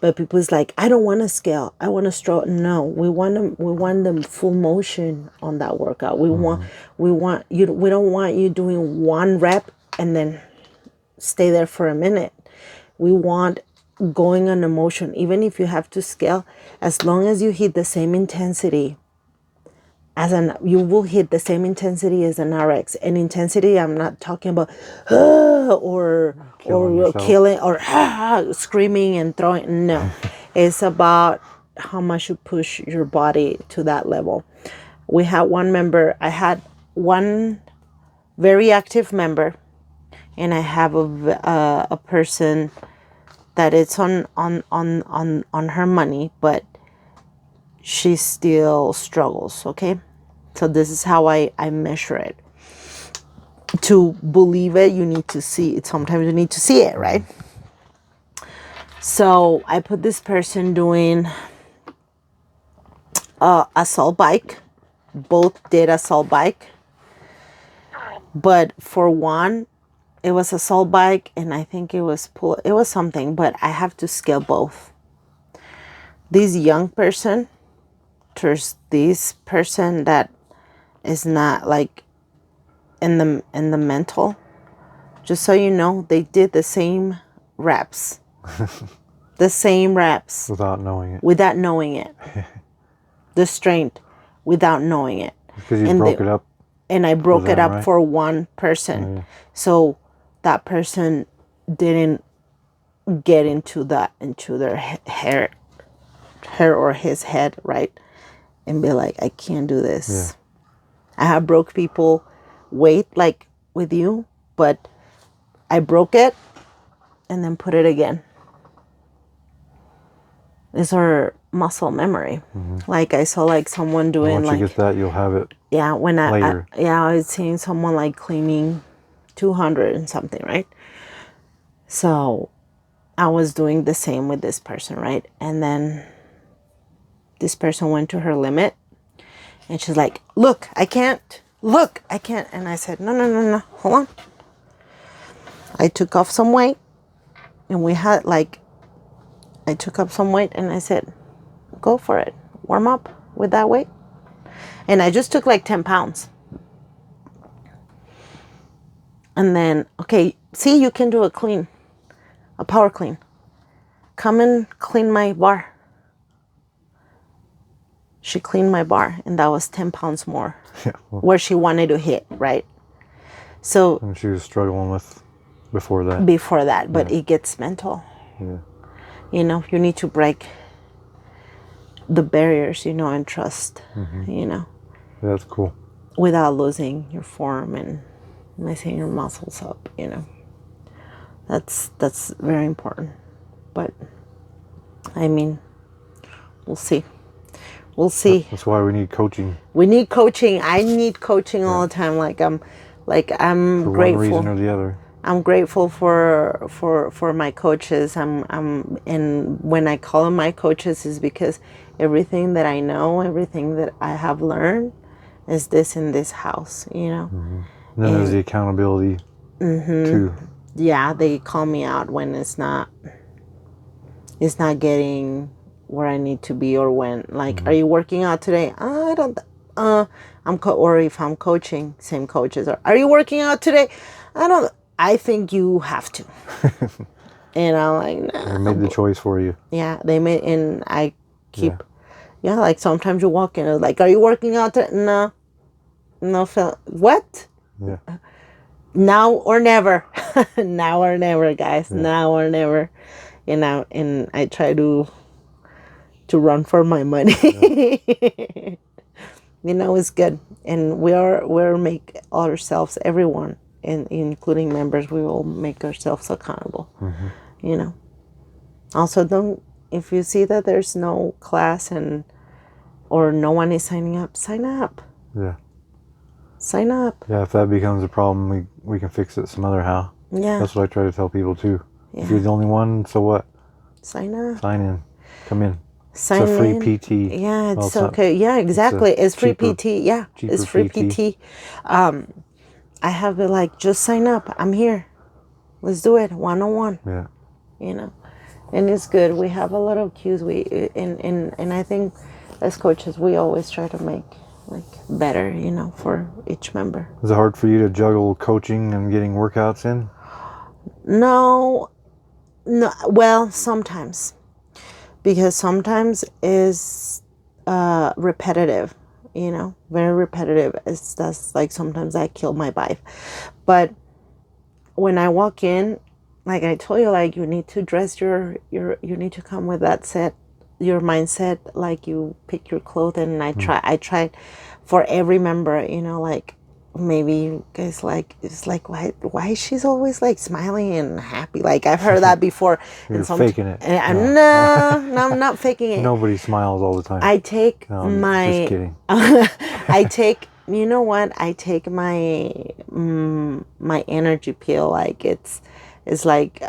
But people is I don't want to scale. I want to stroke. No, we want them full motion on that workout. We want you. We don't want you doing one rep and then stay there for a minute. We want going on emotion. Even if you have to scale, as long as you hit the same intensity you will hit the same intensity as an RX. And intensity, I'm not talking about or killing or screaming and throwing. No, it's about how much you push your body to that level. I had one very active member, and I have a person that it's on her money, but she still struggles. Okay, so this is how I measure it. To believe it, you need to see it. Sometimes you need to see it, right? So I put this person doing assault bike. Both did assault bike, but for one, it was assault bike, and I think it was something. But I have to scale both. This young person, there's this person that is not like in the mental. Just so you know, they did the same reps. The same reps. Without knowing it. Without knowing it. The strength without knowing it. Because you broke it up. And I broke it up for one person. Oh, yeah. So that person didn't get into their hair or his head, right? And be like, I can't do this. Yeah. I have broke people weight like with you, but I broke it and then put it again. It's our muscle memory. Mm-hmm. Like I saw like someone doing once like. Once you get that, you'll have it. Yeah, when later. I was seeing someone like cleaning 200 and something, right? So I was doing the same with this person, right? And then this person went to her limit, and she's like, "Look, I can't. Look, I can't." And I said, "No, hold on." I took off some weight, and I took up some weight, and I said, "Go for it. Warm up with that weight." And I just took like 10 pounds. And then, okay, see, you can do a power clean. Come and clean my bar. She cleaned my bar, and that was 10 pounds more. Yeah, well, where she wanted to hit, right? So. And she was struggling with before that. But it gets mental. Yeah. You know, you need to break the barriers, and trust, mm-hmm. Yeah, that's cool. Without losing your form and messing your muscles up, That's very important. But, I mean, we'll see. We'll see. That's why we need coaching. We need coaching. I need coaching all the time. I'm for grateful. One reason or the other. I'm grateful for my coaches. And when I call them my coaches is because everything that I know, everything that I have learned is this in this house, Mm-hmm. And then there's the accountability too. Yeah, they call me out when it's not getting where I need to be, or when mm-hmm. Are you working out today? I don't. Or if I'm coaching, same coaches are you working out today? I don't. I think you have to. And I'm like, nah. They made the choice for you. Yeah, they made, and I keep. Yeah, like sometimes you walk in, and like, are you working out today? No, what? Yeah. Now or never. Now or never, guys. Yeah. Now or never. And I try to run for my money. Yeah. It's good. And we're make ourselves, everyone, including members, we will make ourselves accountable. Mm-hmm. Also, if you see that there's no class or no one is signing up, sign up. Yeah. Sign up. Yeah, if that becomes a problem, we can fix it some other how. Yeah. That's what I try to tell people too. Yeah. If you're the only one, so what? Sign up. Sign in. Come in. Sign it's a free in. PT. Yeah, it's okay. Yeah, exactly. It's free PT. Yeah, it's free PT. I have it like, just sign up. I'm here. Let's do it 1-on-1. Yeah. And it's good. We have a lot of cues. And I think as coaches, we always try to make better, for each member. Is it hard for you to juggle coaching and getting workouts in? No. Well, sometimes. Because sometimes is repetitive, very repetitive. That's like sometimes I kill my vibe. But when I walk in, like I told you, like you need to dress you need to come with that set, your mindset, like you pick your clothing. And I tried for every member, like maybe you guys like, it's like, why she's always like smiling and happy. Like I've heard that before. You're faking it. And no, I'm not faking it. Nobody smiles all the time. I take just kidding. I take, you know what? I take my my energy pill. Like it's like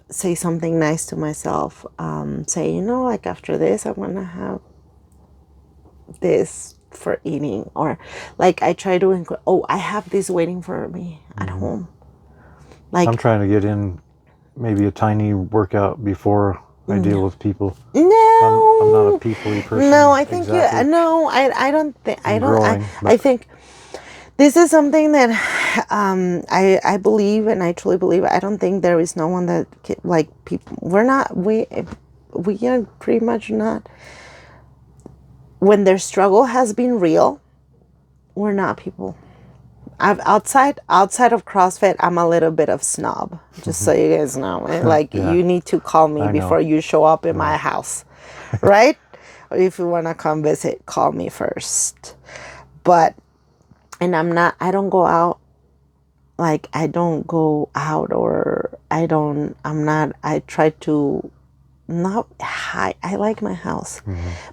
say something nice to myself. Say, you know, like after this, I'm gonna have this for eating, or like I try to I have this waiting for me at home. Like I'm trying to get in maybe a tiny workout before I deal with people. No, I'm not a people-y person. No, I think I don't think I think this is something that I believe, and I truly believe. I don't think there is no one that like people. We are pretty much not. When their struggle has been real, we're not people. Outside of CrossFit, I'm a little bit of snob, just so you guys know. Like you need to call me before you show up in my house, right? Or if you want to come visit, call me first. But, and I don't go out, like I don't go out, or I try to not hide. I like my house,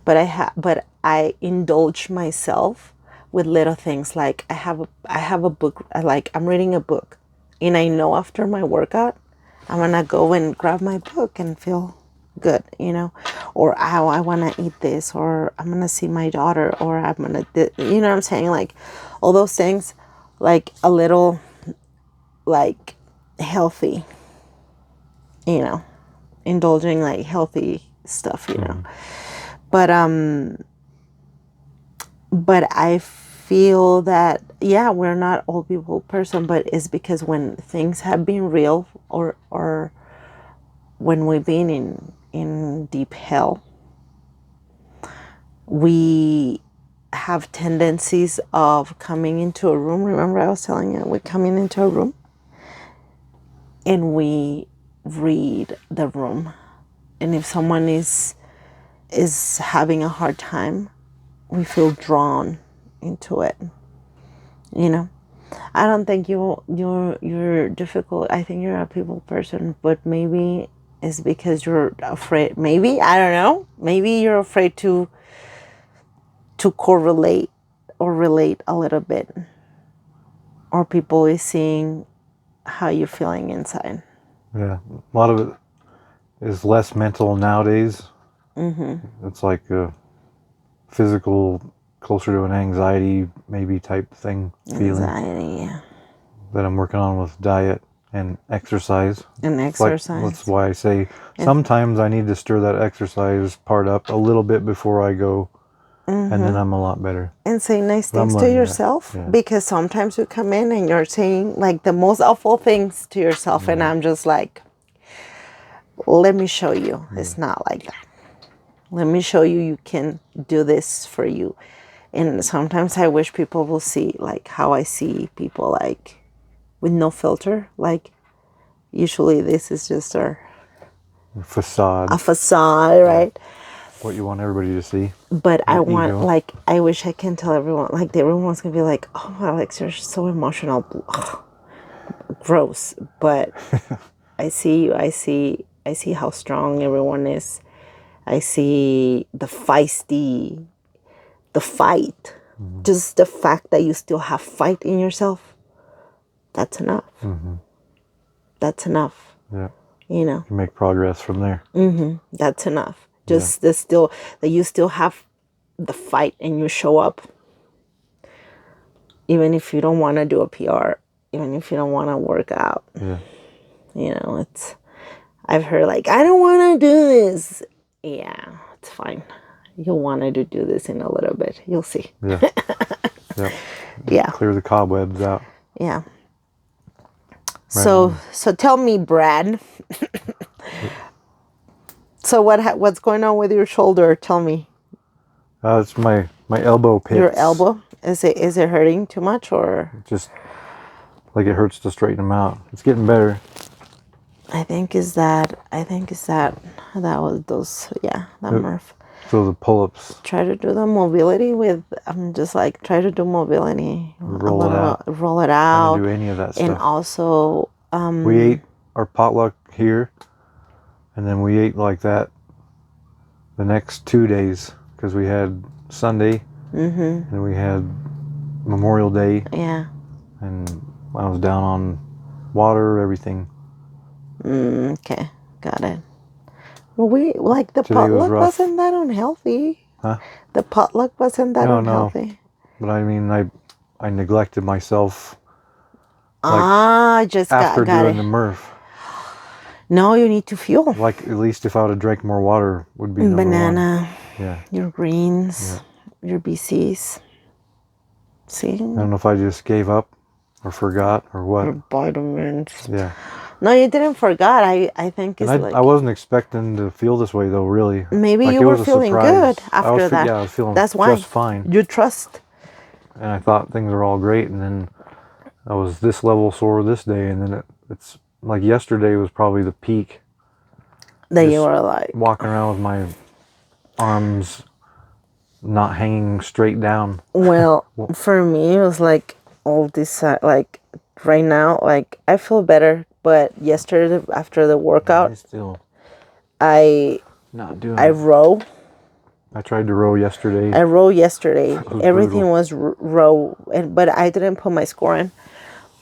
but I indulge myself with little things. Like I have a book, like I'm reading a book, and I know after my workout I'm gonna go and grab my book and feel good, you know, or I want to eat this, or I'm gonna see my daughter, or I'm gonna, you know what I'm saying, like all those things, like a little like healthy, you know, indulging like healthy stuff, you know. But I feel that we're not all people person, but it's because when things have been real, or when we've been in deep hell, we have tendencies of coming into a room. Remember I was telling you, we're coming into a room and we read the room, and if someone is having a hard time, we feel drawn into it, you know. I don't think you're difficult. I think you're a people person, but maybe it's because you're afraid. Maybe, I don't know, maybe you're afraid to correlate or relate a little bit, or people is seeing how you're feeling inside. Yeah, a lot of it is less mental nowadays. It's like a physical, closer to an anxiety maybe type thing, feeling. Anxiety, yeah. That I'm working on with diet and exercise. That's why I say sometimes I need to stir that exercise part up a little bit before I go, and then I'm a lot better. And say nice things to yourself, because sometimes you come in and you're saying like the most awful things to yourself, and I'm just like, let me show you, it's not like that. Let me show you, you can do this for you. And sometimes I wish people will see like how I see people, like with no filter. Like usually this is just a facade, right? What you want everybody to see. But I want, like, I wish I can tell everyone, like everyone's gonna be like, oh Alex, you're so emotional. Ugh, gross. But I see you, I see how strong everyone is. I see the fight. Just the fact that you still have fight in yourself, that's enough. That's enough. Yeah. You know. You make progress from there. That's enough. Just that you still have the fight, and you show up. Even if you don't want to do a PR, even if you don't want to work out. Yeah. You know, I've heard like, I don't want to do this. Yeah, it's fine. You'll want to do this in a little bit. You'll see. Yeah. Yeah. Clear the cobwebs out. Yeah. Right. So tell me, Brad. So what's going on with your shoulder? Tell me. It's my elbow pits. Your elbow? Is it hurting too much, or just like it hurts to straighten them out? It's getting better. I think is that was those, that Murph. So the pull-ups. Try to do the mobility with. I'm just like try to do mobility. Roll it out. Roll it out. I didn't do any of that stuff. And also, we ate our potluck here, and then we ate like that the next 2 days because we had Sunday, and we had Memorial Day. Yeah. And I was down on water, everything. Okay, got it. Well, the Today potluck wasn't that unhealthy. Huh? The potluck wasn't that unhealthy. No. But I mean, I neglected myself. I just after got doing it. the Murph. No, you need to fuel. Like at least if I would have drank more water, would be banana. Yeah. Your greens. Yeah. Your BCs. See. I don't know if I just gave up, or forgot, or what. Your vitamins. Yeah. No, you didn't forget. I think it's I wasn't expecting to feel this way though. Really. Maybe you were feeling good after that. Yeah, I was feeling That's why just fine. You trust. And I thought things were all great, and then I was this level sore this day, and then it's like yesterday was probably the peak. That you were like walking around with my arms not hanging straight down. Well, for me, it was like all this, like right now, like I feel better. But yesterday, after the workout, I row. I tried to row yesterday. Everything was row, but I didn't put my score in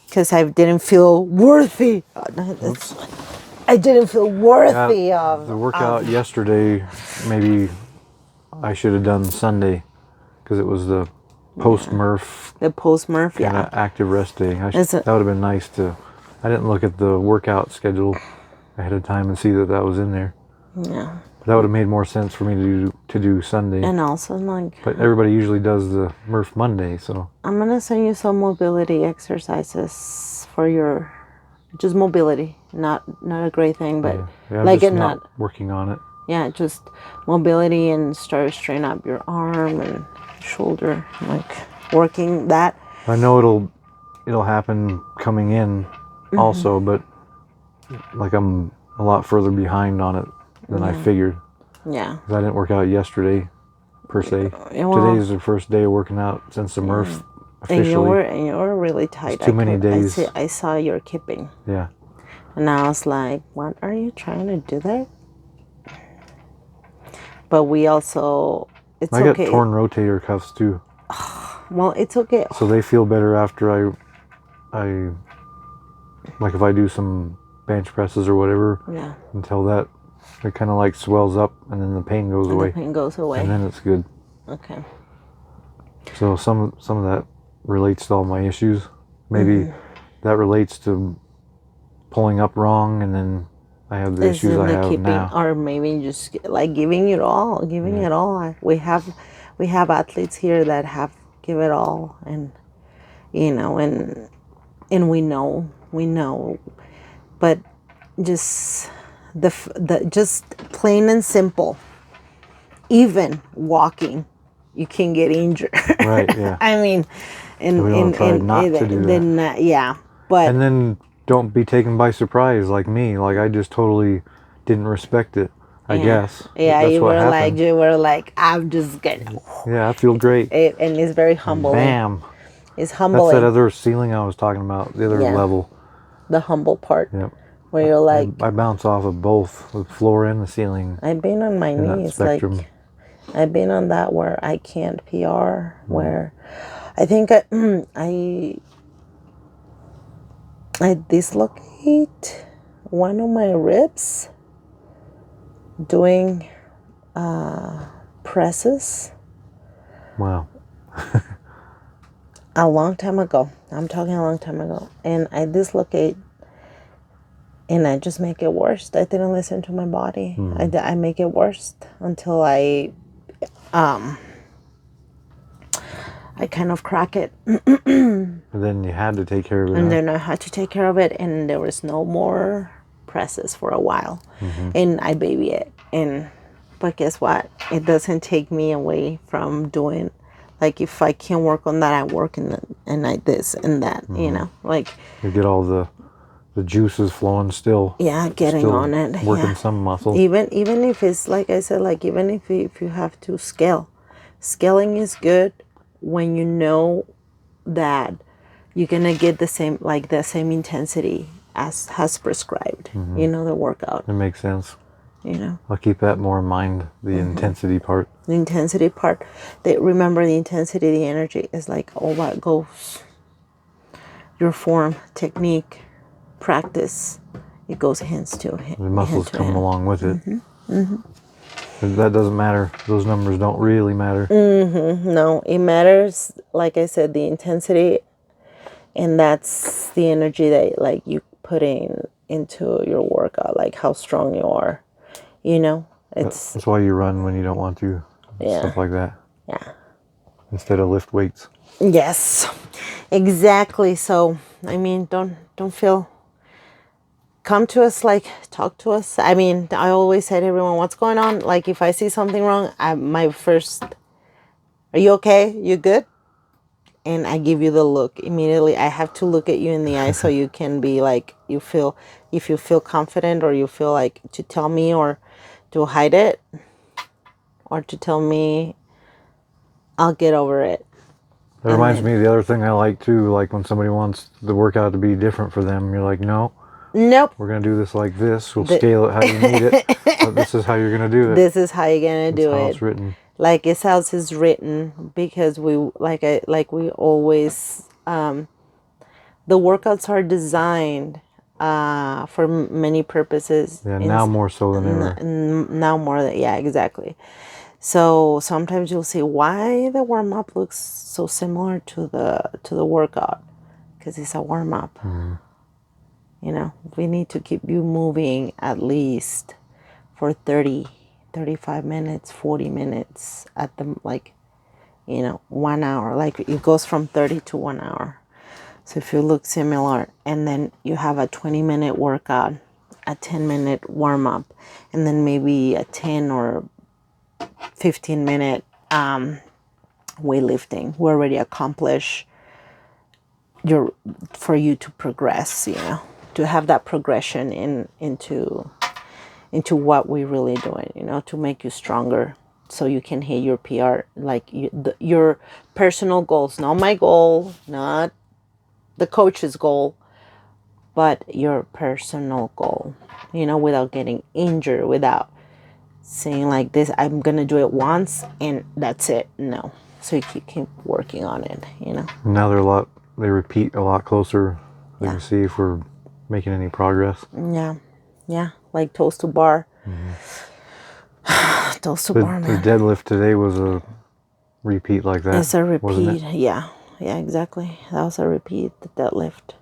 because I didn't feel worthy. I didn't feel worthy of the workout yesterday. Maybe I should have done Sunday because it was the post-Murph. The post-Murph, yeah. Active rest day. That would have been nice to. I didn't look at the workout schedule ahead of time and see that was in there. Yeah. But that would have made more sense for me to do Sunday. And also like. But everybody usually does the Murph Monday, so. I'm gonna send you some mobility exercises for your. Just mobility, not a great thing, but like it not working on it. Yeah, just mobility and start straightening up your arm and shoulder, like working that. I know it'll happen coming in, also, but like I'm a lot further behind on it than I figured. Yeah. 'Cause I didn't work out yesterday, per se. Today is the first day of working out since the Murph. Officially. And you're really tight. Too many days. I saw your kipping. Yeah. And I was like, what are you trying to do there? But we also, it's okay. I got torn rotator cuffs too. Well, it's okay. So they feel better after I like if I do some bench presses or whatever. Yeah. Until that, it kind of like swells up and then the pain goes away. The pain goes away. And then it's good. Okay. So some of that relates to all my issues. Maybe that relates to pulling up wrong, and then I have the issues I have now. Or maybe just like giving it all. We have athletes here that have give it all, and and we know, but just the just plain and simple. Even walking, you can get injured. Right. Yeah. I mean. And but and then don't be taken by surprise like me. Like I just totally didn't respect it. I guess. Yeah, you were like, I'm just gonna. Yeah, I feel great. And it's very humbling. Bam. It's humbling. That's that other ceiling I was talking about. The other level. The humble part. Yep. Where you're like. I bounce off of both the floor and the ceiling. I've been on my knees. Like, I've been on that where I can't PR. Where. I think I dislocate one of my ribs doing presses. Wow. A long time ago. I'm talking a long time ago. And I dislocate and I just make it worse. I didn't listen to my body. I make it worse until I kind of crack it. And then you had to take care of it. And then I had to take care of it, and there was no more presses for a while. And I baby it. But guess what? It doesn't take me away from doing, like if I can't work on that, I work and I this and that, like. You get all the the juice is flowing still. Yeah, getting still on it. Working some muscle. Even if it's like I said, like even if you have to scale, scaling is good when you know that you're gonna get the same intensity as has prescribed. The workout. It makes sense. I'll keep that more in mind. The intensity part. The intensity part. Remember, the intensity, the energy is like all that goes. Your form, technique, practice, it goes hands to hand. The muscles coming along with it. That doesn't matter. Those numbers don't really matter. No, it matters. Like I said, the intensity, and that's the energy that like you put into your workout, like how strong you are. That's why you run when you don't want to. Yeah. Stuff like that. Yeah. Instead of lift weights. Yes, exactly. So, I mean, don't feel. Come to us, like, talk to us. I mean, I always say to everyone, what's going on? Like, if I see something wrong, my first, are you okay? You good? And I give you the look immediately. I have to look at you in the eye so you can be like, if you feel confident, or you feel like to tell me, or to hide it, or to tell me, I'll get over it. That reminds me of the other thing I like too, like when somebody wants the workout to be different for them, you're like, nope. We're going to do this like this. We'll scale it how you need it. But this is how you're going to do it. This is how you're going to do it. That's how it's written. Like it's how it's written, because we always the workouts are designed for many purposes. Yeah, now more so than ever. Now more than, yeah, exactly. So sometimes you'll see why the warm up looks so similar to the workout, because it's a warm up. We need to keep you moving at least for 30, 35 minutes, 40 minutes at the 1 hour. Like it goes from 30 to 1 hour. So if you look similar, and then you have a 20-minute workout, a 10-minute warm up, and then maybe a 10 or 15-minute weightlifting, we already accomplish for you to progress, to have that progression into what we're really doing, to make you stronger, so you can hit your PR, like your personal goals, not my goal, not the coach's goal, but your personal goal, without getting injured, without saying like this, I'm gonna do it once and that's it. No. So you keep working on it, Now they repeat a lot closer. They can see if we're making any progress. Yeah, like toes to bar. Toes to bar, man. The deadlift today was a repeat like that. It's a repeat. Yeah, exactly. That was a repeat, the deadlift.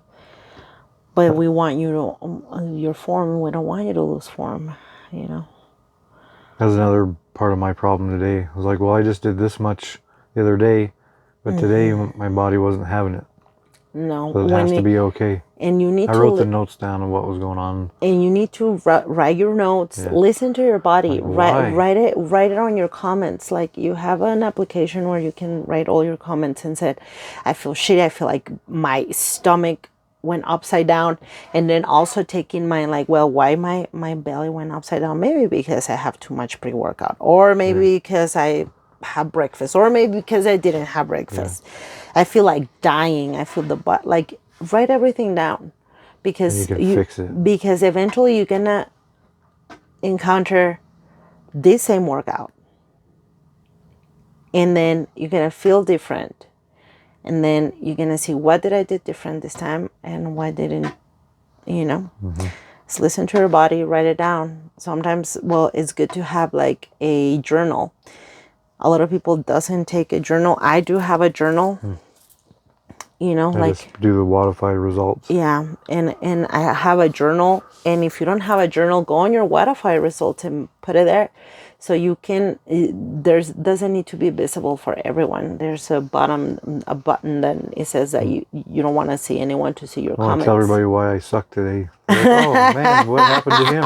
But we want you to your form. We don't want you to lose form. That's another part of my problem today. I was like, well, I just did this much the other day, but today my body wasn't having it. No, so it has to be okay. And you need I wrote the notes down of what was going on. And you need to write your notes. Yeah. Listen to your body. Like, write it on your comments. Like you have an application where you can write all your comments and say, I feel shitty. I feel like my stomach went upside down. And then also taking my why my belly went upside down? Maybe because I have too much pre-workout, or maybe because I have breakfast, or maybe because I didn't have breakfast. Yeah. I feel like dying. I feel the butt. Like write everything down, because you can fix it. Because eventually you're gonna encounter this same workout, and then you're gonna feel different, and then you're gonna see, what did I do different this time, and why didn't, So listen to your body, write it down. Sometimes, it's good to have like a journal. A lot of people doesn't take a journal. I do have a journal. I just do the Wodify results. Yeah, and I have a journal. And if you don't have a journal, go on your Wodify results and put it there, so you can. Doesn't need to be visible for everyone. There's a button that it says that you don't want to see anyone to see your comments. Tell everybody why I suck today. Like, oh man, what happened to him?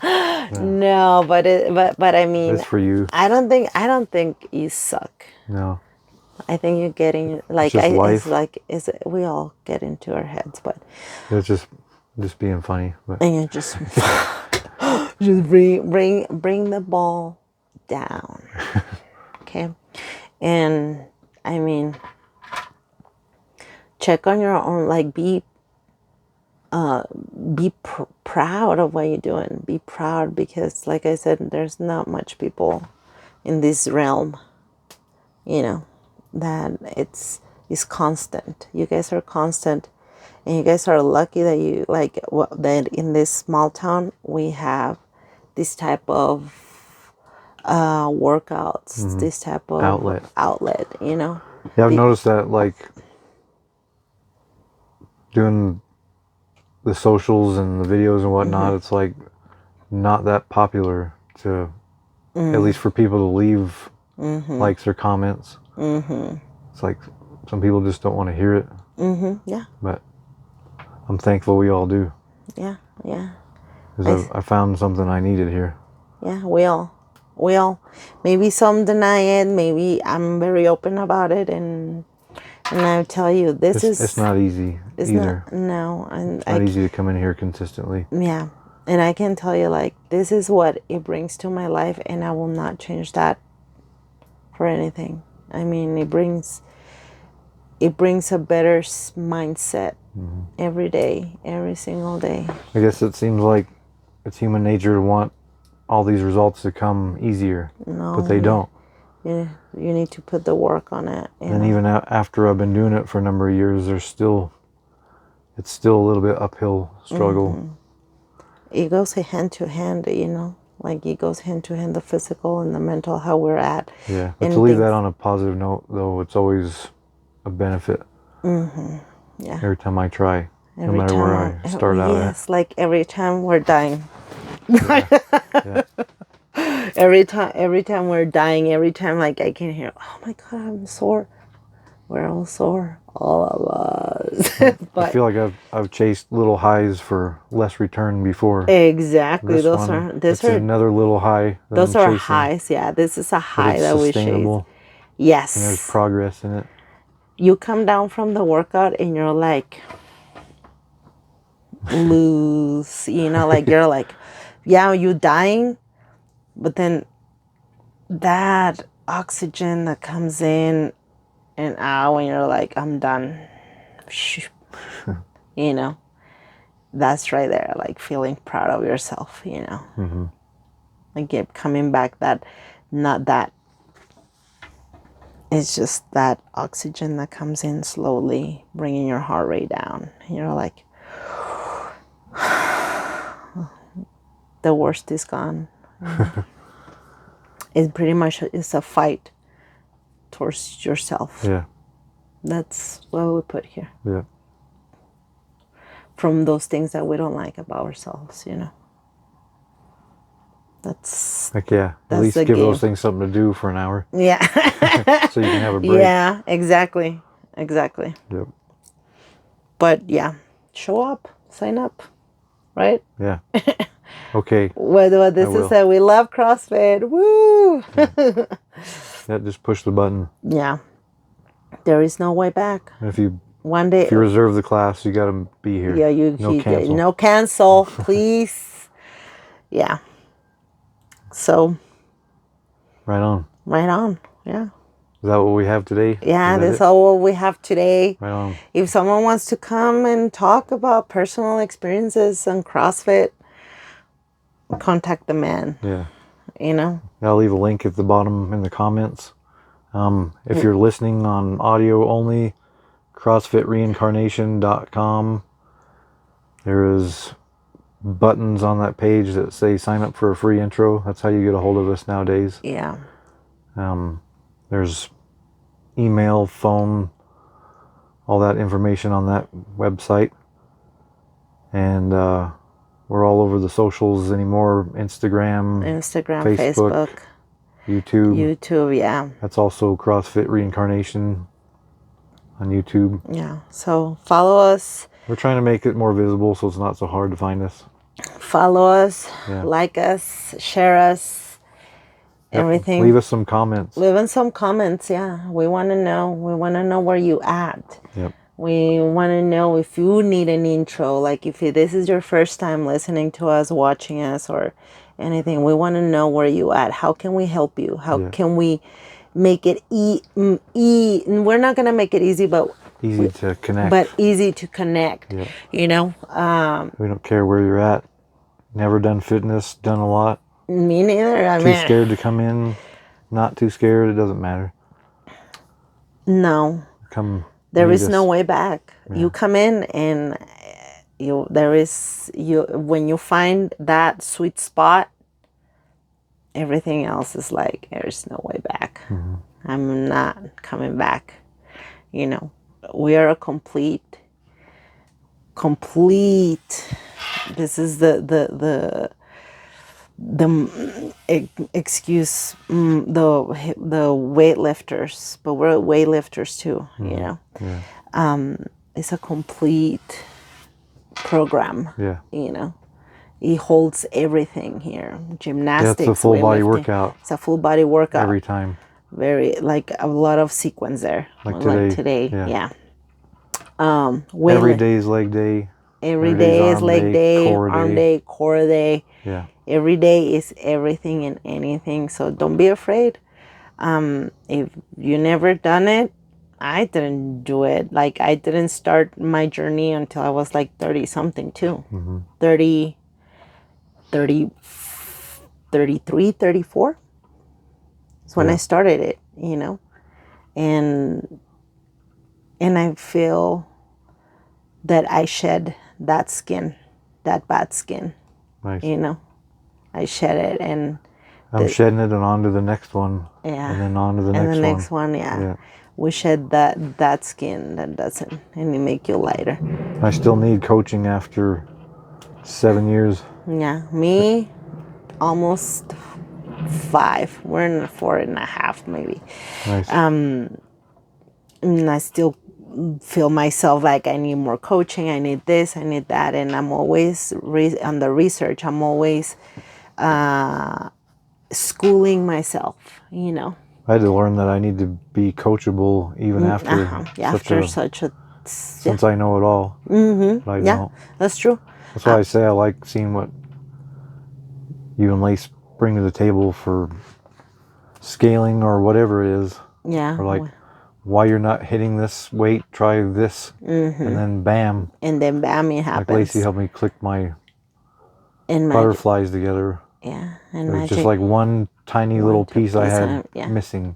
Yeah. No, but I mean, it's for you. I don't think you suck. No. I think you're getting it's life. We all get into our heads, but it's just just being funny. But. And you just bring the ball down. Okay. And I mean, check on your own, like be proud of what you're doing. Be proud, because like I said, there's not much people in this realm, that it's constant. You guys are constant, and you guys are lucky that you that in this small town we have this type of workouts, this type of outlet. Yeah, I've noticed that, like, doing the socials and the videos and whatnot, it's like not that popular to, at least for people to leave likes or comments. It's like some people just don't want to hear it. Yeah. But I'm thankful we all do. Yeah. Because I found something I needed here. Yeah, we all. Maybe some deny it. Maybe I'm very open about it, and I tell you, it's not easy either. It's not easy to come in here consistently. Yeah, and I can tell you, like, this is what it brings to my life, and I will not change that for anything. I mean, it brings a better mindset every day, every single day. I guess it seems like it's human nature to want all these results to come easier, but they don't. You need to put the work on it. And even after I've been doing it for a number of years, it's still a little bit uphill struggle. It goes hand to hand, like it goes hand to hand, the physical and the mental, how we're at. Yeah, but to leave that on a positive note, though, it's always a benefit. Yeah. Every time I try, no matter where I start out at. Yes, like every time we're dying. Yeah. Every time we're dying, every time, like, I can hear, oh my God, I'm sore. We're all sore, all of us. But I feel like I've chased little highs for less return before. Exactly. Those are another little high. Those are highs. Yeah, this is a high that we chase. Yes. And there's progress in it. You come down from the workout and you're like loose, like you're like, yeah, you're dying, but then that oxygen that comes in and out when you're like, I'm done. That's right there, like feeling proud of yourself, Like keep coming back, it's just that oxygen that comes in slowly, bringing your heart rate down. And you're like, the worst is gone. It pretty much is a fight towards yourself. Yeah. That's what we put here. Yeah. From those things that we don't like about ourselves, That's like, yeah. At least give those things something to do for an hour. Yeah. So you can have a break. Yeah, exactly. Yep. But yeah, show up, sign up, right? Yeah. Okay. What this is that we love CrossFit. Woo! Yeah, just push the button. Yeah. There is no way back. If you one day, if you reserve the class, you got to be here. Yeah, no cancel, please. Yeah. So. Right on. Yeah. Is that what we have today? Yeah, that's all what we have today. Right on. If someone wants to come and talk about personal experiences on CrossFit, contact the man. Yeah. I'll leave a link at the bottom in the comments. If you're listening on audio only, CrossFitReincarnation.com. There is buttons on that page that say sign up for a free intro. That's how you get a hold of us nowadays. Yeah. There's email, phone, all that information on that website. And we're all over the socials anymore. Instagram, Facebook, YouTube, yeah. That's also CrossFit Reincarnation on YouTube. Yeah, so follow us. We're trying to make it more visible so it's not so hard to find us. Follow us, like us, share us, everything. Leave us some comments. Yeah. We want to know. We want to know where you at. Yep. We want to know if you need an intro, like if this is your first time listening to us, watching us, or anything. We want to know where you at. How can we help you? How can we make it we're not going to make it easy, but easy to connect. But easy to connect, you know. We don't care where you're at. Never done fitness, done a lot. Me neither. Too scared to come in, not too scared, it doesn't matter. No. There is no way back. Yeah. You come in and when you find that sweet spot, everything else is like, there's no way back. Mm-hmm. I'm not coming back. You know, we are a complete, this is the weightlifters, but we're weightlifters too, mm-hmm. you know. Yeah. It's a complete program. Yeah. You know, it holds everything here. Gymnastics. Yeah, it's a full body workout. It's a full body workout every time. Very, like, a lot of sequence there. Like today. Yeah. Every day is leg day. Every day is leg day, arm day, core day. Yeah. Every day is everything and anything. So don't be afraid. If you never done it, I didn't do it. Like, I didn't start my journey until I was like 30 something too. Mm-hmm. 30, 33, 34. That's when I started it, you know. And I feel that I shed that skin, that bad skin. Nice. You know, I shed it, and I'm shedding it and on to the next one. Yeah. And then on to the next one. And the next one, yeah. We shed that skin that doesn't, and it make you lighter. I still need coaching after 7 years. Yeah, me, almost 5. We're in 4.5 maybe. Nice. And I still feel myself like I need more coaching. I need this, I need that, and I'm always on the research. I'm always schooling myself, you know. I had to learn that I need to be coachable even after since I know it all. Mm-hmm. But I don't. That's true. That's why I say I like seeing what you and Lace bring to the table for scaling or whatever it is. Yeah. Or like, why you're not hitting this weight, try this, and then bam. And then bam, it happens. Like Lacey helped me click my butterflies together. Yeah, and it was just like one tiny little piece I had missing.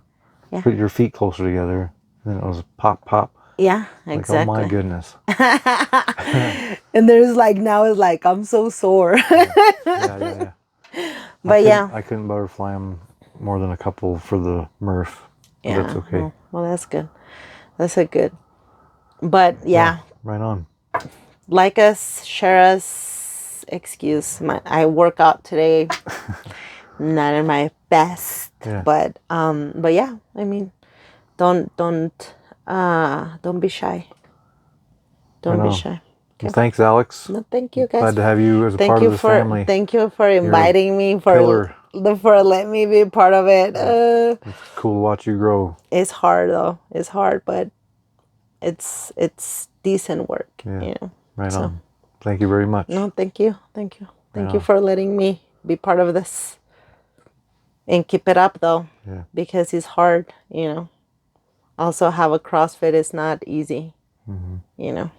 Yeah. Put your feet closer together, and then it was pop, pop. Yeah, exactly. Like, oh my goodness. And there's like, now it's like, I'm so sore. Yeah. But I couldn't butterfly them more than a couple for the Murph. Yeah. That's okay. Well, that's good. That's a good. But yeah. Right on. Like us, share us. I work out today. Not in my best, but yeah. I mean, don't be shy. Don't be shy. Okay. Well, thanks, Alex. No, thank you, guys. Glad to have you as a part of the family. Thank you for inviting me, for letting me be a part of it. It's cool to watch you grow. It's hard though. It's hard, but it's decent work. Yeah. You know? Right on. Thank you very much. No, thank you. Thank you for letting me be part of this. And keep it up though. Yeah. Because it's hard, you know. Also, have a CrossFit is not easy. Mm-hmm. You know.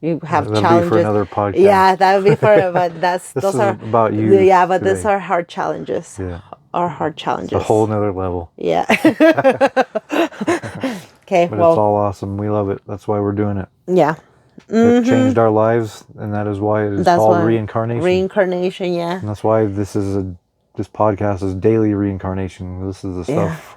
You have challenges. That'll be for another podcast. Yeah, that would be for, but those are about you. Yeah, but today. Those are hard challenges. Yeah. Are hard challenges. It's a whole nother level. Yeah. Okay. But it's all awesome. We love it. That's why we're doing it. Yeah. It changed our lives, and that is why it is called reincarnation. Reincarnation, yeah. And that's why this podcast is daily reincarnation. This is the stuff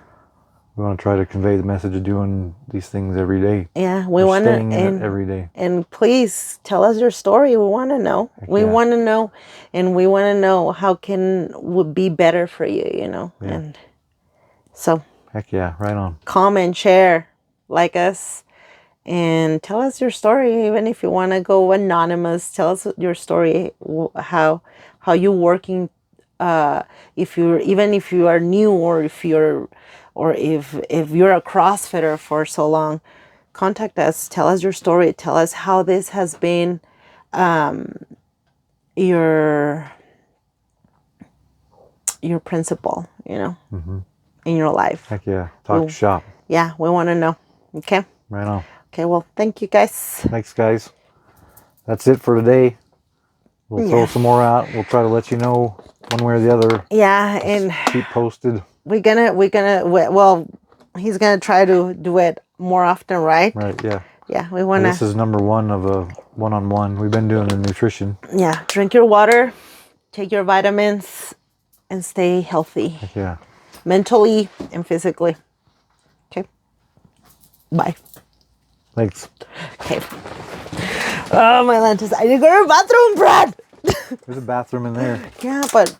we want to try to convey, the message of doing these things every day. Yeah, we want to every day. And please tell us your story. We want to know. We want to know, and we want to know how would be better for you. You know, and so. Heck yeah! Right on. Comment, share, like us. And tell us your story, even if you want to go anonymous. Tell us your story, how you working. If you are new, or if you're a CrossFitter for so long, contact us. Tell us your story. Tell us how this has been your principle, in your life. Heck yeah. Talk shop. Yeah, we want to know. Okay? Right on. Okay, well, thank you guys. Thanks, guys. That's it for today. We'll throw some more out. We'll try to let you know one way or the other. Yeah, and keep posted. He's gonna try to do it more often, right? Right, yeah. Yeah, we want to. This is number 1 of a one-on-one. We've been doing the nutrition. Yeah, drink your water, take your vitamins, and stay healthy. Heck yeah. Mentally and physically. Okay. Bye. Thanks. Okay. Oh, my lentis. I need to go to the bathroom, Brad. There's a bathroom in there. Yeah, but